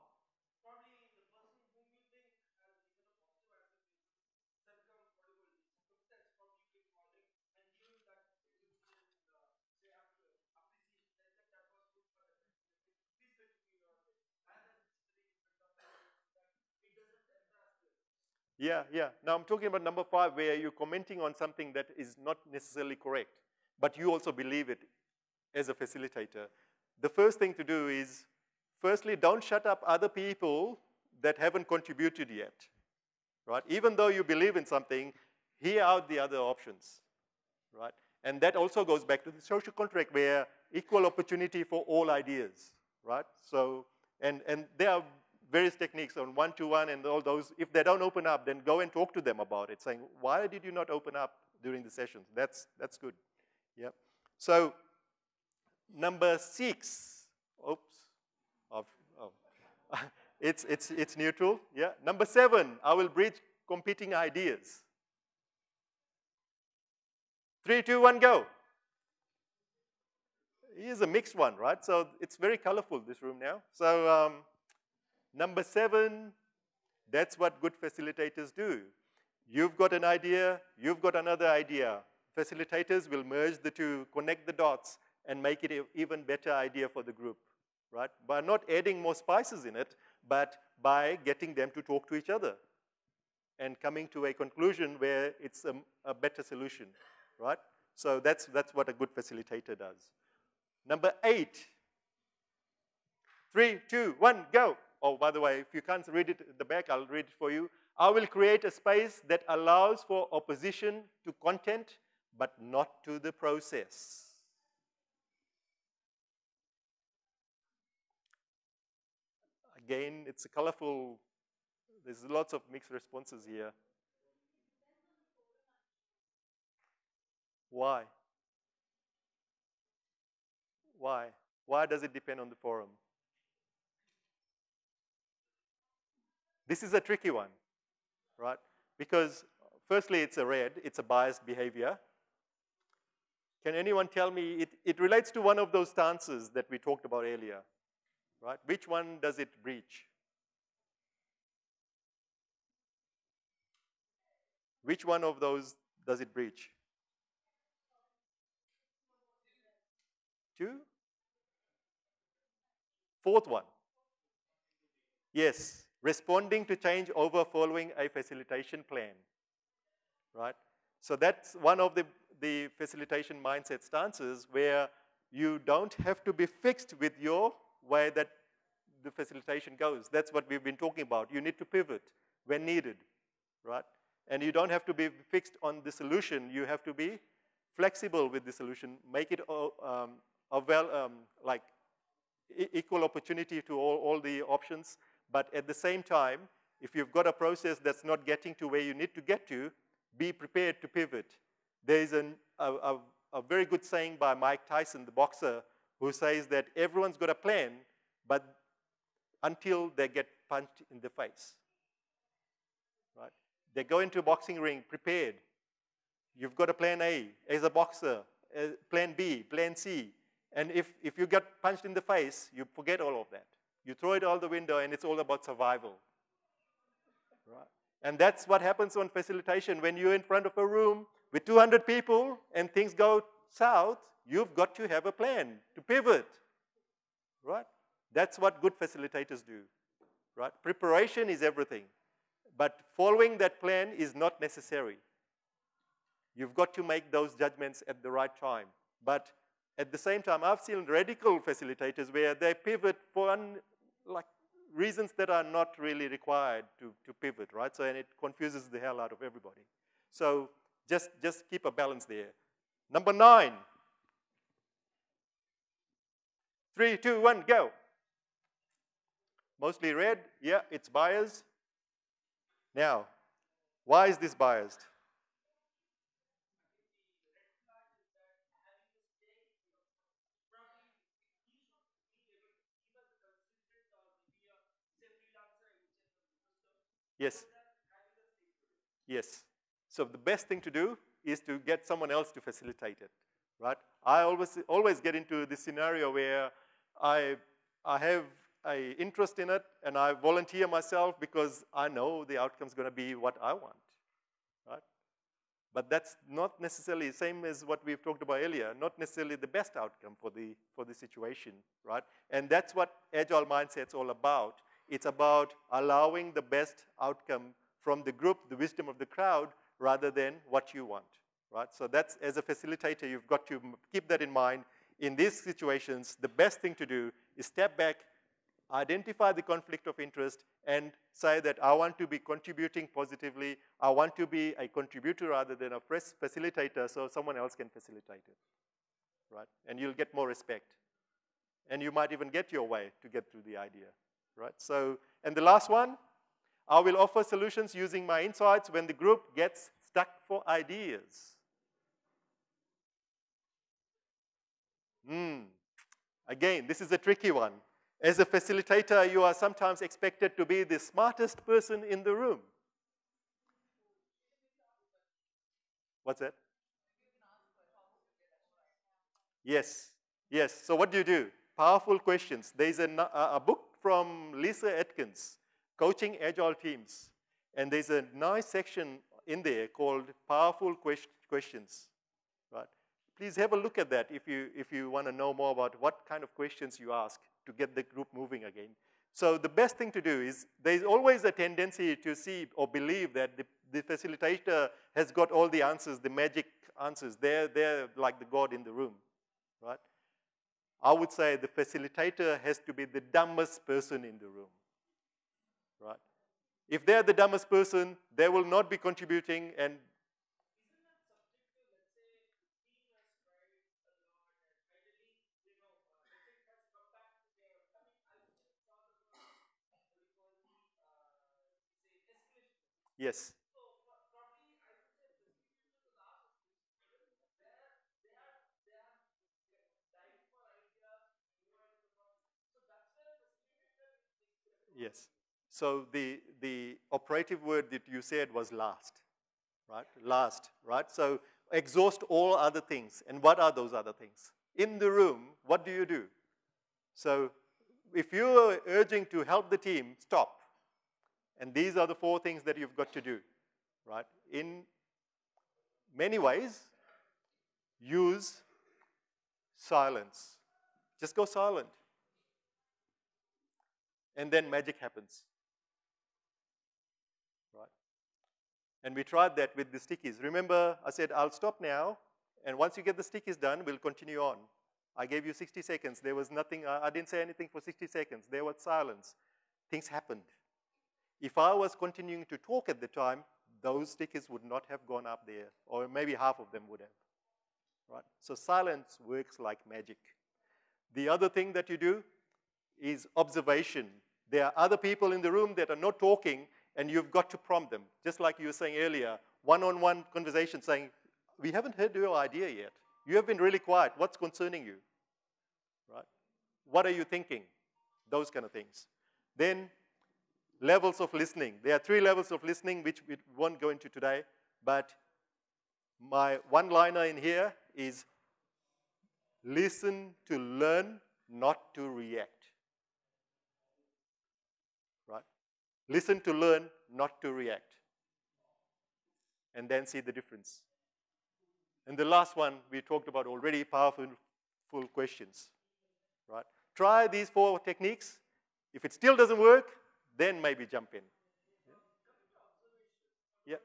Yeah, yeah. Now I'm talking about number 5, where you're commenting on something that is not necessarily correct, but you also believe it as a facilitator. The first thing to do is, firstly, don't shut up other people that haven't contributed yet, right? Even though you believe in something, hear out the other options, right? And that also goes back to the social contract, where equal opportunity for all ideas, right? So, and there are various techniques on one-to-one and all those. If they don't open up, then go and talk to them about it, saying, why did you not open up during the sessions? That's good, yeah. So, number 6, oops, oh. It's neutral, yeah. Number 7, I will bridge competing ideas. 3, 2, 1, go. Here's a mixed one, right? So it's very colorful, this room now. So number 7, that's what good facilitators do. You've got an idea, you've got another idea. Facilitators will merge the two, connect the dots, and make it an even better idea for the group, right? By not adding more spices in it, but by getting them to talk to each other and coming to a conclusion where it's a better solution, right? So that's what a good facilitator does. Number 8, 3, 2, 1, go. Oh, by the way, if you can't read it at the back, I'll read it for you. I will create a space that allows for opposition to content, but not to the process. Again, it's a colorful, there's lots of mixed responses here. Why? Why? Why does it depend on the forum? This is a tricky one, right? Because firstly, it's a red, it's a biased behavior. Can anyone tell me, it relates to one of those stances that we talked about earlier, right? Which one does it breach? Which one of those does it breach? 2? 4th one. Yes, responding to change over following a facilitation plan, right? So that's one of the facilitation mindset stances where you don't have to be fixed with your way that the facilitation goes. That's what we've been talking about. You need to pivot when needed, right? And you don't have to be fixed on the solution. You have to be flexible with the solution. Make it like equal opportunity to all the options. But at the same time, if you've got a process that's not getting to where you need to get to, be prepared to pivot. There is a very good saying by Mike Tyson, the boxer, who says that everyone's got a plan, but until they get punched in the face, right? They go into a boxing ring prepared. You've got a plan A as a boxer, plan B, plan C, And if you get punched in the face, you forget all of that. You throw it out the window, and it's all about survival. Right? And that's what happens on facilitation. When you're in front of a room with 200 people and things go south, you've got to have a plan to pivot. Right? That's what good facilitators do. Right? Preparation is everything. But following that plan is not necessary. You've got to make those judgments at the right time. But at the same time, I've seen radical facilitators where they pivot for reasons that are not really required to pivot, right? So, and it confuses the hell out of everybody. So just keep a balance there. Number 9. 3, 2, 1, go. Mostly red. Yeah, it's biased. Now, why is this biased? Yes. Yes. So the best thing to do is to get someone else to facilitate it, right? I always get into this scenario where I have an interest in it and I volunteer myself because I know the outcome's going to be what I want, right? But that's not necessarily the same as what we've talked about earlier, not necessarily the best outcome for the situation, right? And that's what Agile Mindset's all about. It's about allowing the best outcome from the group, the wisdom of the crowd, rather than what you want, right? So that's, as a facilitator, you've got to keep that in mind. In these situations, the best thing to do is step back, identify the conflict of interest, and say that I want to be contributing positively. I want to be a contributor rather than a facilitator, so someone else can facilitate it, right? And you'll get more respect. And you might even get your way to get through the idea, right? So, and the last one, I will offer solutions using my insights when the group gets stuck for ideas. Again, this is a tricky one. As a facilitator, you are sometimes expected to be the smartest person in the room. What's that? Yes, yes. So what do? Powerful questions. There's a book from Lisa Atkins, Coaching Agile Teams. And there's a nice section in there called Powerful Questions. Right? Please have a look at that if you want to know more about what kind of questions you ask to get the group moving again. So the best thing to do is, there's always a tendency to see or believe that the facilitator has got all the answers, the magic answers. They're like the God in the room, right? I would say the facilitator has to be the dumbest person in the room, right? If they're the dumbest person, they will not be contributing, and yes. Yes. So the operative word that you said was last, right? Last, right? So exhaust all other things. And what are those other things? In the room, what do? So if you're urging to help the team, stop. And these are the 4 things that you've got to do, right? In many ways, use silence. Just go silent. And then magic happens, right? And we tried that with the stickies. Remember, I said, I'll stop now, and once you get the stickies done, we'll continue on. I gave you 60 seconds. There was nothing, I didn't say anything for 60 seconds. There was silence. Things happened. If I was continuing to talk at the time, those stickers would not have gone up there, or maybe half of them would have, right? So silence works like magic. The other thing that you do is observation. There are other people in the room that are not talking, and you've got to prompt them. Just like you were saying earlier, one-on-one conversation saying, we haven't heard your idea yet. You have been really quiet. What's concerning you? Right? What are you thinking? Those kind of things. Then levels of listening. There are 3 levels of listening, which we won't go into today, but my one-liner in here is Listen to learn, not to react. Right? Listen to learn, not to react. And then see the difference. And the last one we talked about already, powerful questions. Right? Try these 4 techniques. If it still doesn't work, then maybe jump in. Yeah.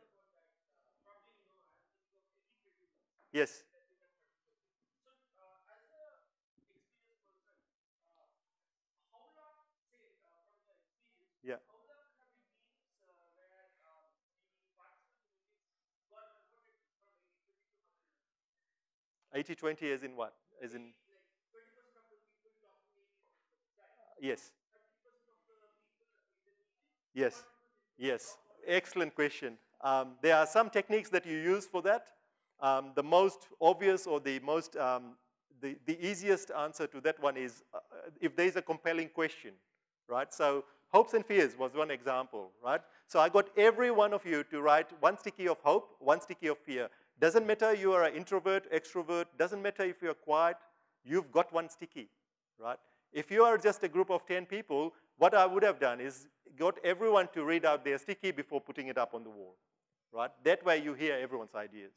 Yes. Yeah. 80-20 as in what? As in, yes. Yes. Yes. Excellent question. There are some techniques that you use for that. The most obvious or the most, the easiest answer to that one is if there's a compelling question, right? So hopes and fears was one example, right? So I got every one of you to write 1 sticky of hope, 1 sticky of fear. Doesn't matter you are an introvert, extrovert, doesn't matter if you're quiet, you've got 1 sticky, right? If you are just a group of 10 people, what I would have done is got everyone to read out their sticky before putting it up on the wall, right? That way you hear everyone's ideas.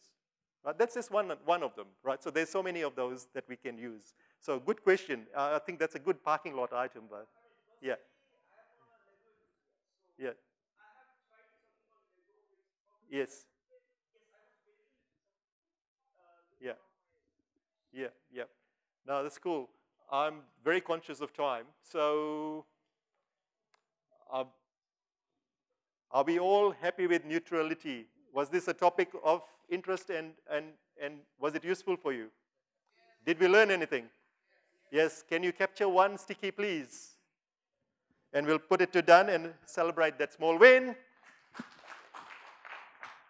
Right? That's just one of them, right? So there's so many of those that we can use. So good question. I think that's a good parking lot item, but yeah. Yeah. Yes. Yeah. Yeah. Yeah. No, that's cool. I'm very conscious of time, so are we all happy with neutrality? Was this a topic of interest and was it useful for you? Did we learn anything? Yes. Can you capture 1 sticky, please? And we'll put it to done and celebrate that small win.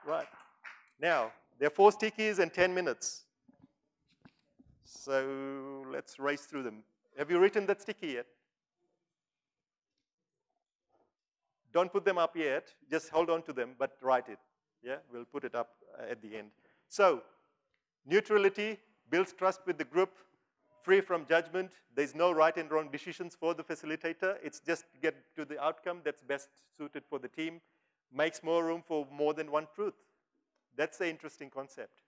Right. Now, there are 4 stickies and 10 minutes. So let's race through them. Have you written that sticky yet? Don't put them up yet. Just hold on to them, but write it. Yeah, we'll put it up at the end. So, neutrality builds trust with the group, free from judgment. There's no right and wrong decisions for the facilitator. It's just get to the outcome that's best suited for the team. Makes more room for more than 1 truth. That's an interesting concept.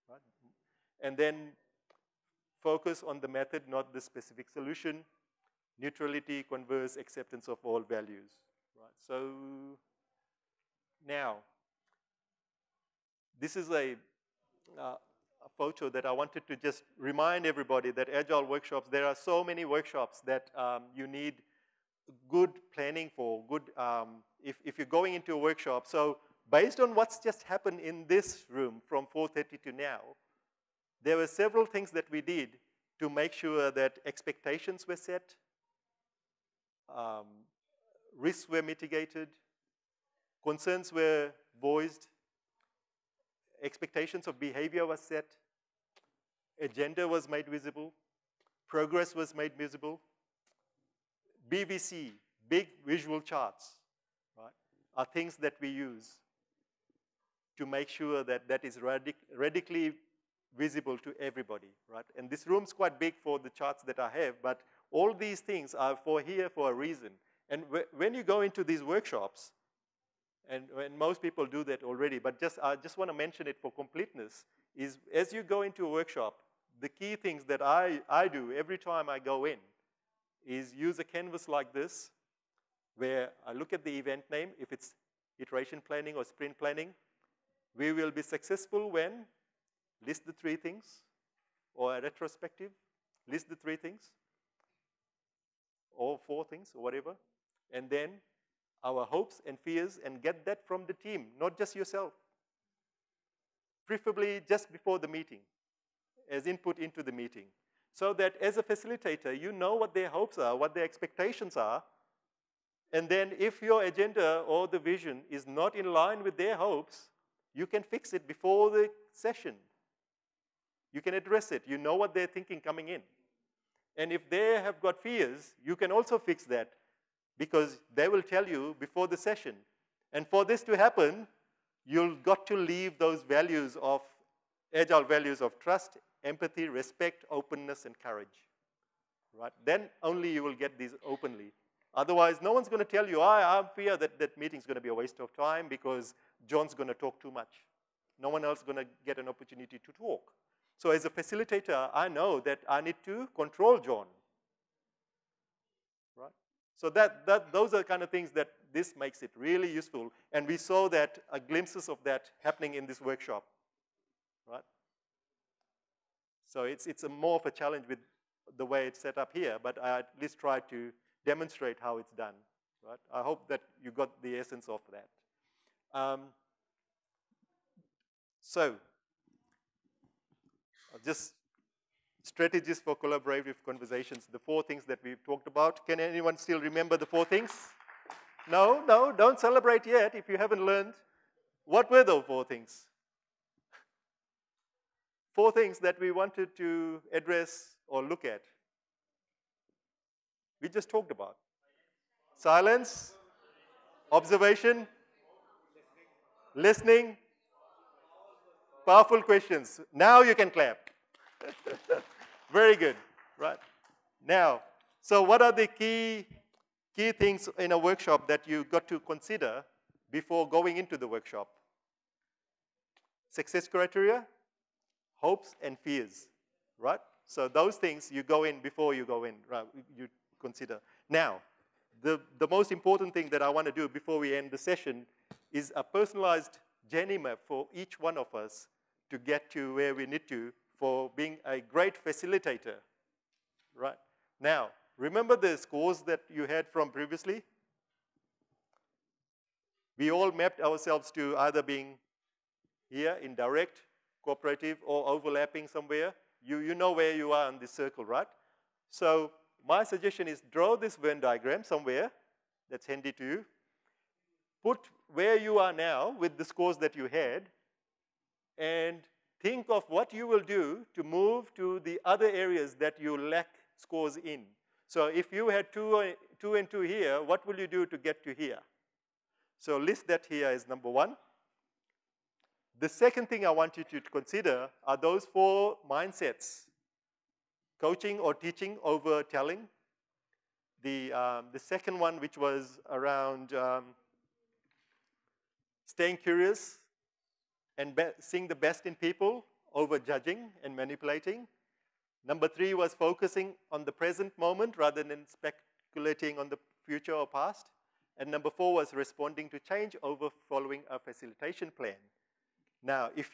Right? And then focus on the method, not the specific solution. Neutrality conveys acceptance of all values. Right? So now, this is a photo that I wanted to just remind everybody that Agile workshops, there are so many workshops that you need good planning for, good, if you're going into a workshop. So based on what's just happened in this room from 4:30 to now, there were several things that we did to make sure that expectations were set, risks were mitigated, concerns were voiced, expectations of behavior was set, agenda was made visible, progress was made visible. BVC, big visual charts, right, are things that we use to make sure that that is radically visible to everybody, right? And this room's quite big for the charts that I have, but all these things are here for a reason. And when you go into these workshops, and most people do that already, but I just want to mention it for completeness, is as you go into a workshop, the key things that I do every time I go in is use a canvas like this, where I look at the event name, if it's iteration planning or sprint planning. We will be successful when list the 3 things, or a retrospective, list the 3 things, or 4 things, or whatever, and then our hopes and fears, and get that from the team, not just yourself. Preferably just before the meeting, as input into the meeting, so that as a facilitator, you know what their hopes are, what their expectations are, and then if your agenda or the vision is not in line with their hopes, you can fix it before the session. You can address it. You know what they're thinking coming in. And if they have got fears, you can also fix that, because they will tell you before the session. And for this to happen, you've got to leave those values of, agile values of trust, empathy, respect, openness, and courage. Right? Then only you will get these openly. Otherwise, no one's going to tell you, I fear that that meeting's going to be a waste of time because John's going to talk too much. No one else is going to get an opportunity to talk. So as a facilitator, I know that I need to control John. Right? So those are the kind of things that this makes it really useful. And we saw that glimpses of that happening in this workshop. Right? So it's a more of a challenge with the way it's set up here, but I at least tried to demonstrate how it's done. Right? I hope that you got the essence of that. So, just strategies for collaborative conversations, the 4 things that we've talked about. Can anyone still remember the 4 things? No, don't celebrate yet if you haven't learned. What were those 4 things? 4 things that we wanted to address or look at. We just talked about. Silence, observation, listening, powerful questions. Now you can clap. Very good, right? Now, so what are the key things in a workshop that you got to consider before going into the workshop? Success criteria, hopes and fears, right? So those things you go in before you go in, right? You consider. Now, the most important thing that I want to do before we end the session is a personalized journey map for each one of us to get to where we need to for being a great facilitator, right? Now, remember the scores that you had from previously? We all mapped ourselves to either being here in direct, cooperative, or overlapping somewhere. You know where you are in this circle, right? So my suggestion is draw this Venn diagram somewhere that's handy to you. Put where you are now with the scores that you had, and think of what you will do to move to the other areas that you lack scores in. So if you had 2 and 2 here, what will you do to get to here? So list that here as number 1. The second thing I want you to consider are those 4 mindsets: coaching or teaching over telling. The second one, which was around staying curious and seeing the best in people over judging and manipulating. Number 3 was focusing on the present moment rather than speculating on the future or past. And number 4 was responding to change over following a facilitation plan. Now, if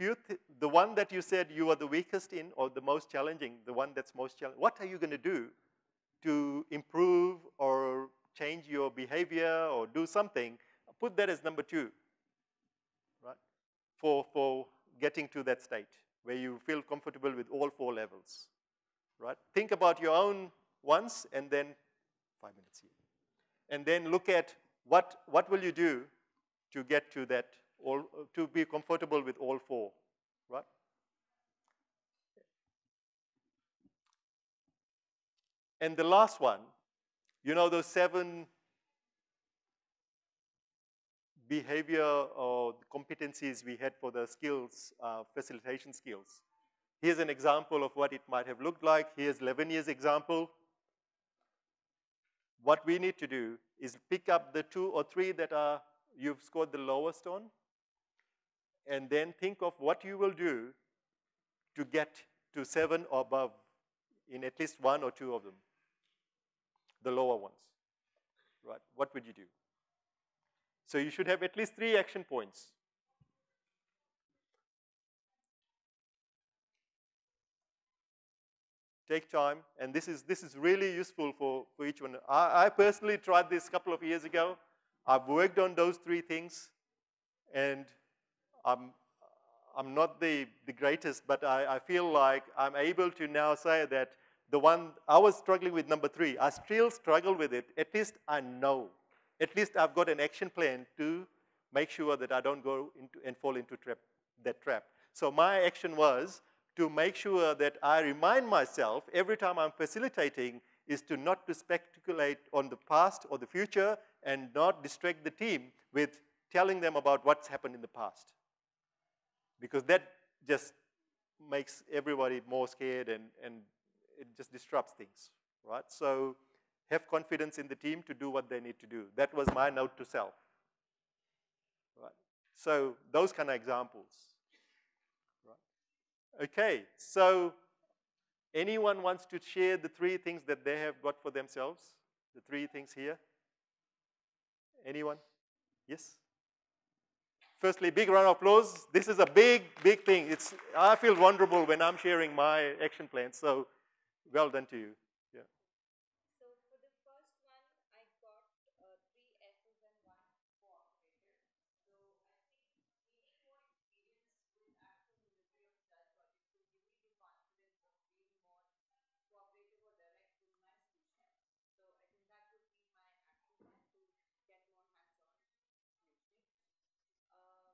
the one that you said you are the weakest in or the most challenging, the one that's most challenging, what are you going to do to improve or change your behavior or do something? Put that as number 2. For getting to that state where you feel comfortable with all 4 levels, right? Think about your own ones and then 5 minutes here. And then look at what will you do to get to that, to be comfortable with all 4, right? And the last one, you know those 7 behavior or competencies we had for the skills, facilitation skills. Here's an example of what it might have looked like. Here's Lavinia's example. What we need to do is pick up the 2 or 3 that you've scored the lowest on, and then think of what you will do to get to 7 or above in at least 1 or 2 of them, the lower ones, right? What would you do? So you should have at least 3 action points. Take time, and this is really useful for each one. I personally tried this a couple of years ago. I've worked on those 3 things, and I'm not the greatest, but I feel like I'm able to now say that the one I was struggling with, number 3, I still struggle with it. At least I know. At least I've got an action plan to make sure that I don't go into and fall into that trap. So my action was to make sure that I remind myself every time I'm facilitating is to not to speculate on the past or the future and not distract the team with telling them about what's happened in the past. Because that just makes everybody more scared and it just disrupts things, right? So have confidence in the team to do what they need to do. That was my note to self, right? So those kind of examples, right? Okay, so anyone wants to share the 3 things that they have got for themselves? The 3 things here? Anyone? Yes? Firstly, big round of applause. This is a big, big thing. I feel vulnerable when I'm sharing my action plans, so well done to you. Yeah. So for the first one, I got 3 S's and 1 cooperative. So I think gaining more experience with actual delivery of agile projects will give me the confidence of being more cooperative or direct with my solution. So I think that would be my action plan to get more hands-on initially. Um,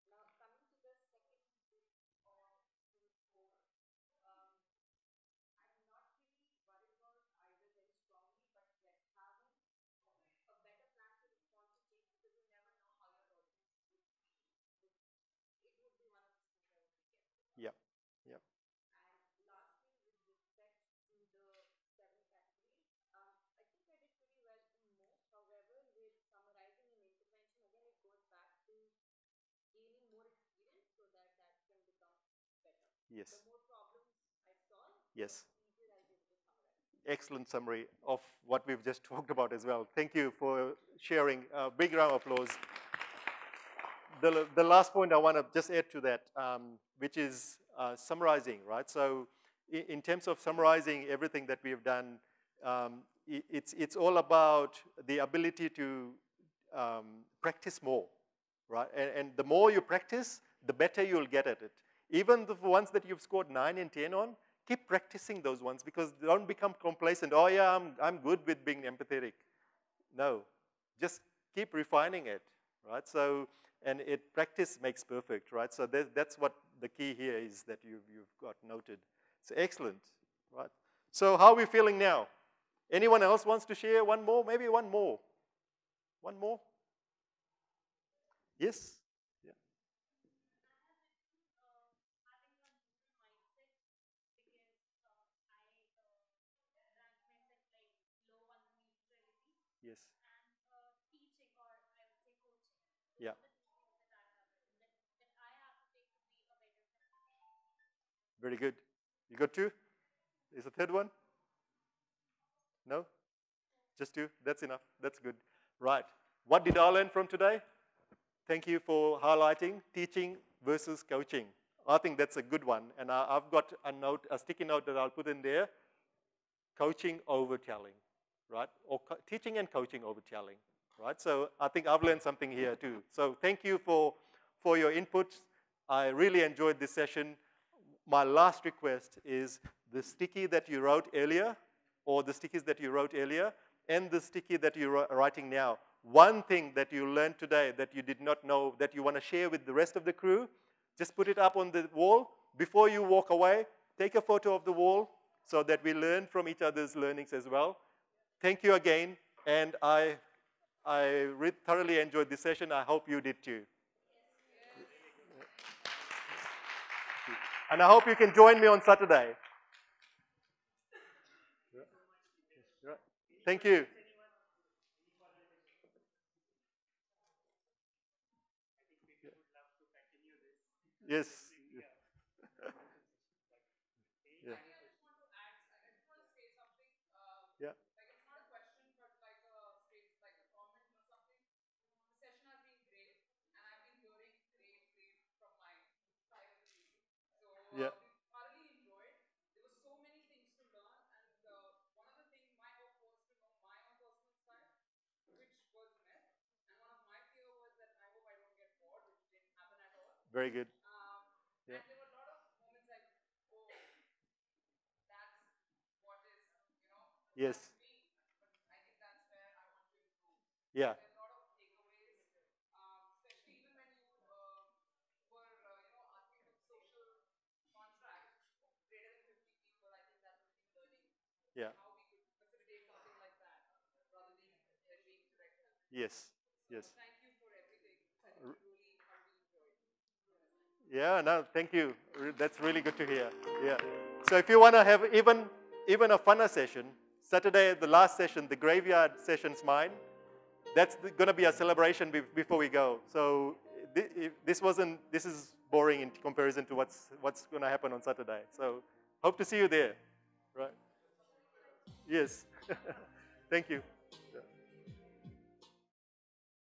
Now coming to the second bit of tool 4, um, I'm not really worried about either very strongly, but yes, having a better plan to respond to change because you never know how your audience it would be one of the things I would be careful about. Yep. Yep. And lastly, with respect to the 7 categories, I think I did pretty well in most. However, with summarizing and intervention, again, it goes back to gaining more experience so that that can become better. Yes. The more problems I solve, Yes. the easier I'll be able to summarize. Excellent summary of what we've just talked about as well. Thank you for sharing. Big round of applause. The last point I want to just add to that, which is summarizing, right? So in terms of summarizing everything that we've done, it's all about the ability to practice more, right? And the more you practice, the better you'll get at it. Even the ones that you've scored 9 and 10 on, keep practicing those ones because don't become complacent. Oh yeah, I'm good with being empathetic. No, just keep refining it, right? So, and practice makes perfect, right? So that's what the key here is that you've got noted. So excellent, right? So how are we feeling now? Anyone else wants to share one more? Maybe one more. One more? Yes? Yeah. Having a neutral mindset because I rank myself like low on the neutrality Yes. and teaching or I would say coaching. Those Yeah. are the 2 things that I have that I have to take to be a better facilitator. Very good. You got 2? Is the third one? No? Just 2? That's enough. That's good. Right. What did I learn from today? Thank you for highlighting teaching versus coaching. I think that's a good one. And I've got a sticky note that I'll put in there. Coaching over telling, right? Or teaching and coaching over telling, right? So I think I've learned something here too. So thank you for your inputs. I really enjoyed this session. My last request is the sticky that you wrote earlier, or the stickies that you wrote earlier, and the sticky that you're writing now. One thing that you learned today that you did not know that you want to share with the rest of the crew, just put it up on the wall. Before you walk away, take a photo of the wall so that we learn from each other's learnings as well. Thank you again, and I thoroughly enjoyed this session. I hope you did too. And I hope you can join me on Saturday. Thank you. Yes. Yeah. I just want to add, I just want to say something. Yeah. Like it's not a question, but like a straight, like a comment or something. The session has been great, and I've been hearing great from my side of the table. So Yeah. we thoroughly enjoyed. There were so many things to learn, and one of the things my hope was to know my own personal style, which was met, and one of my fear was that I hope I don't get bored, which didn't happen at all. Very good. Yeah. And there were a lot of moments like, oh, that's what is, Yes. that's me, but I think that's where I want to improve. Yeah. There's a lot of takeaways, especially even when you were, asking for the social contract greater than 50 people. I think that was a new learning. Yeah. How we could facilitate something like that rather than being directed. Yes. So Yes. thank you for everything. I think we really thoroughly enjoyed. Yeah, no, thank you. That's really good to hear. Yeah. So if you want to have even a funner session, Saturday, the last session, the graveyard session's mine. That's going to be a celebration before we go. So this is boring in comparison to what's going to happen on Saturday. So hope to see you there. Right? Yes. Thank you.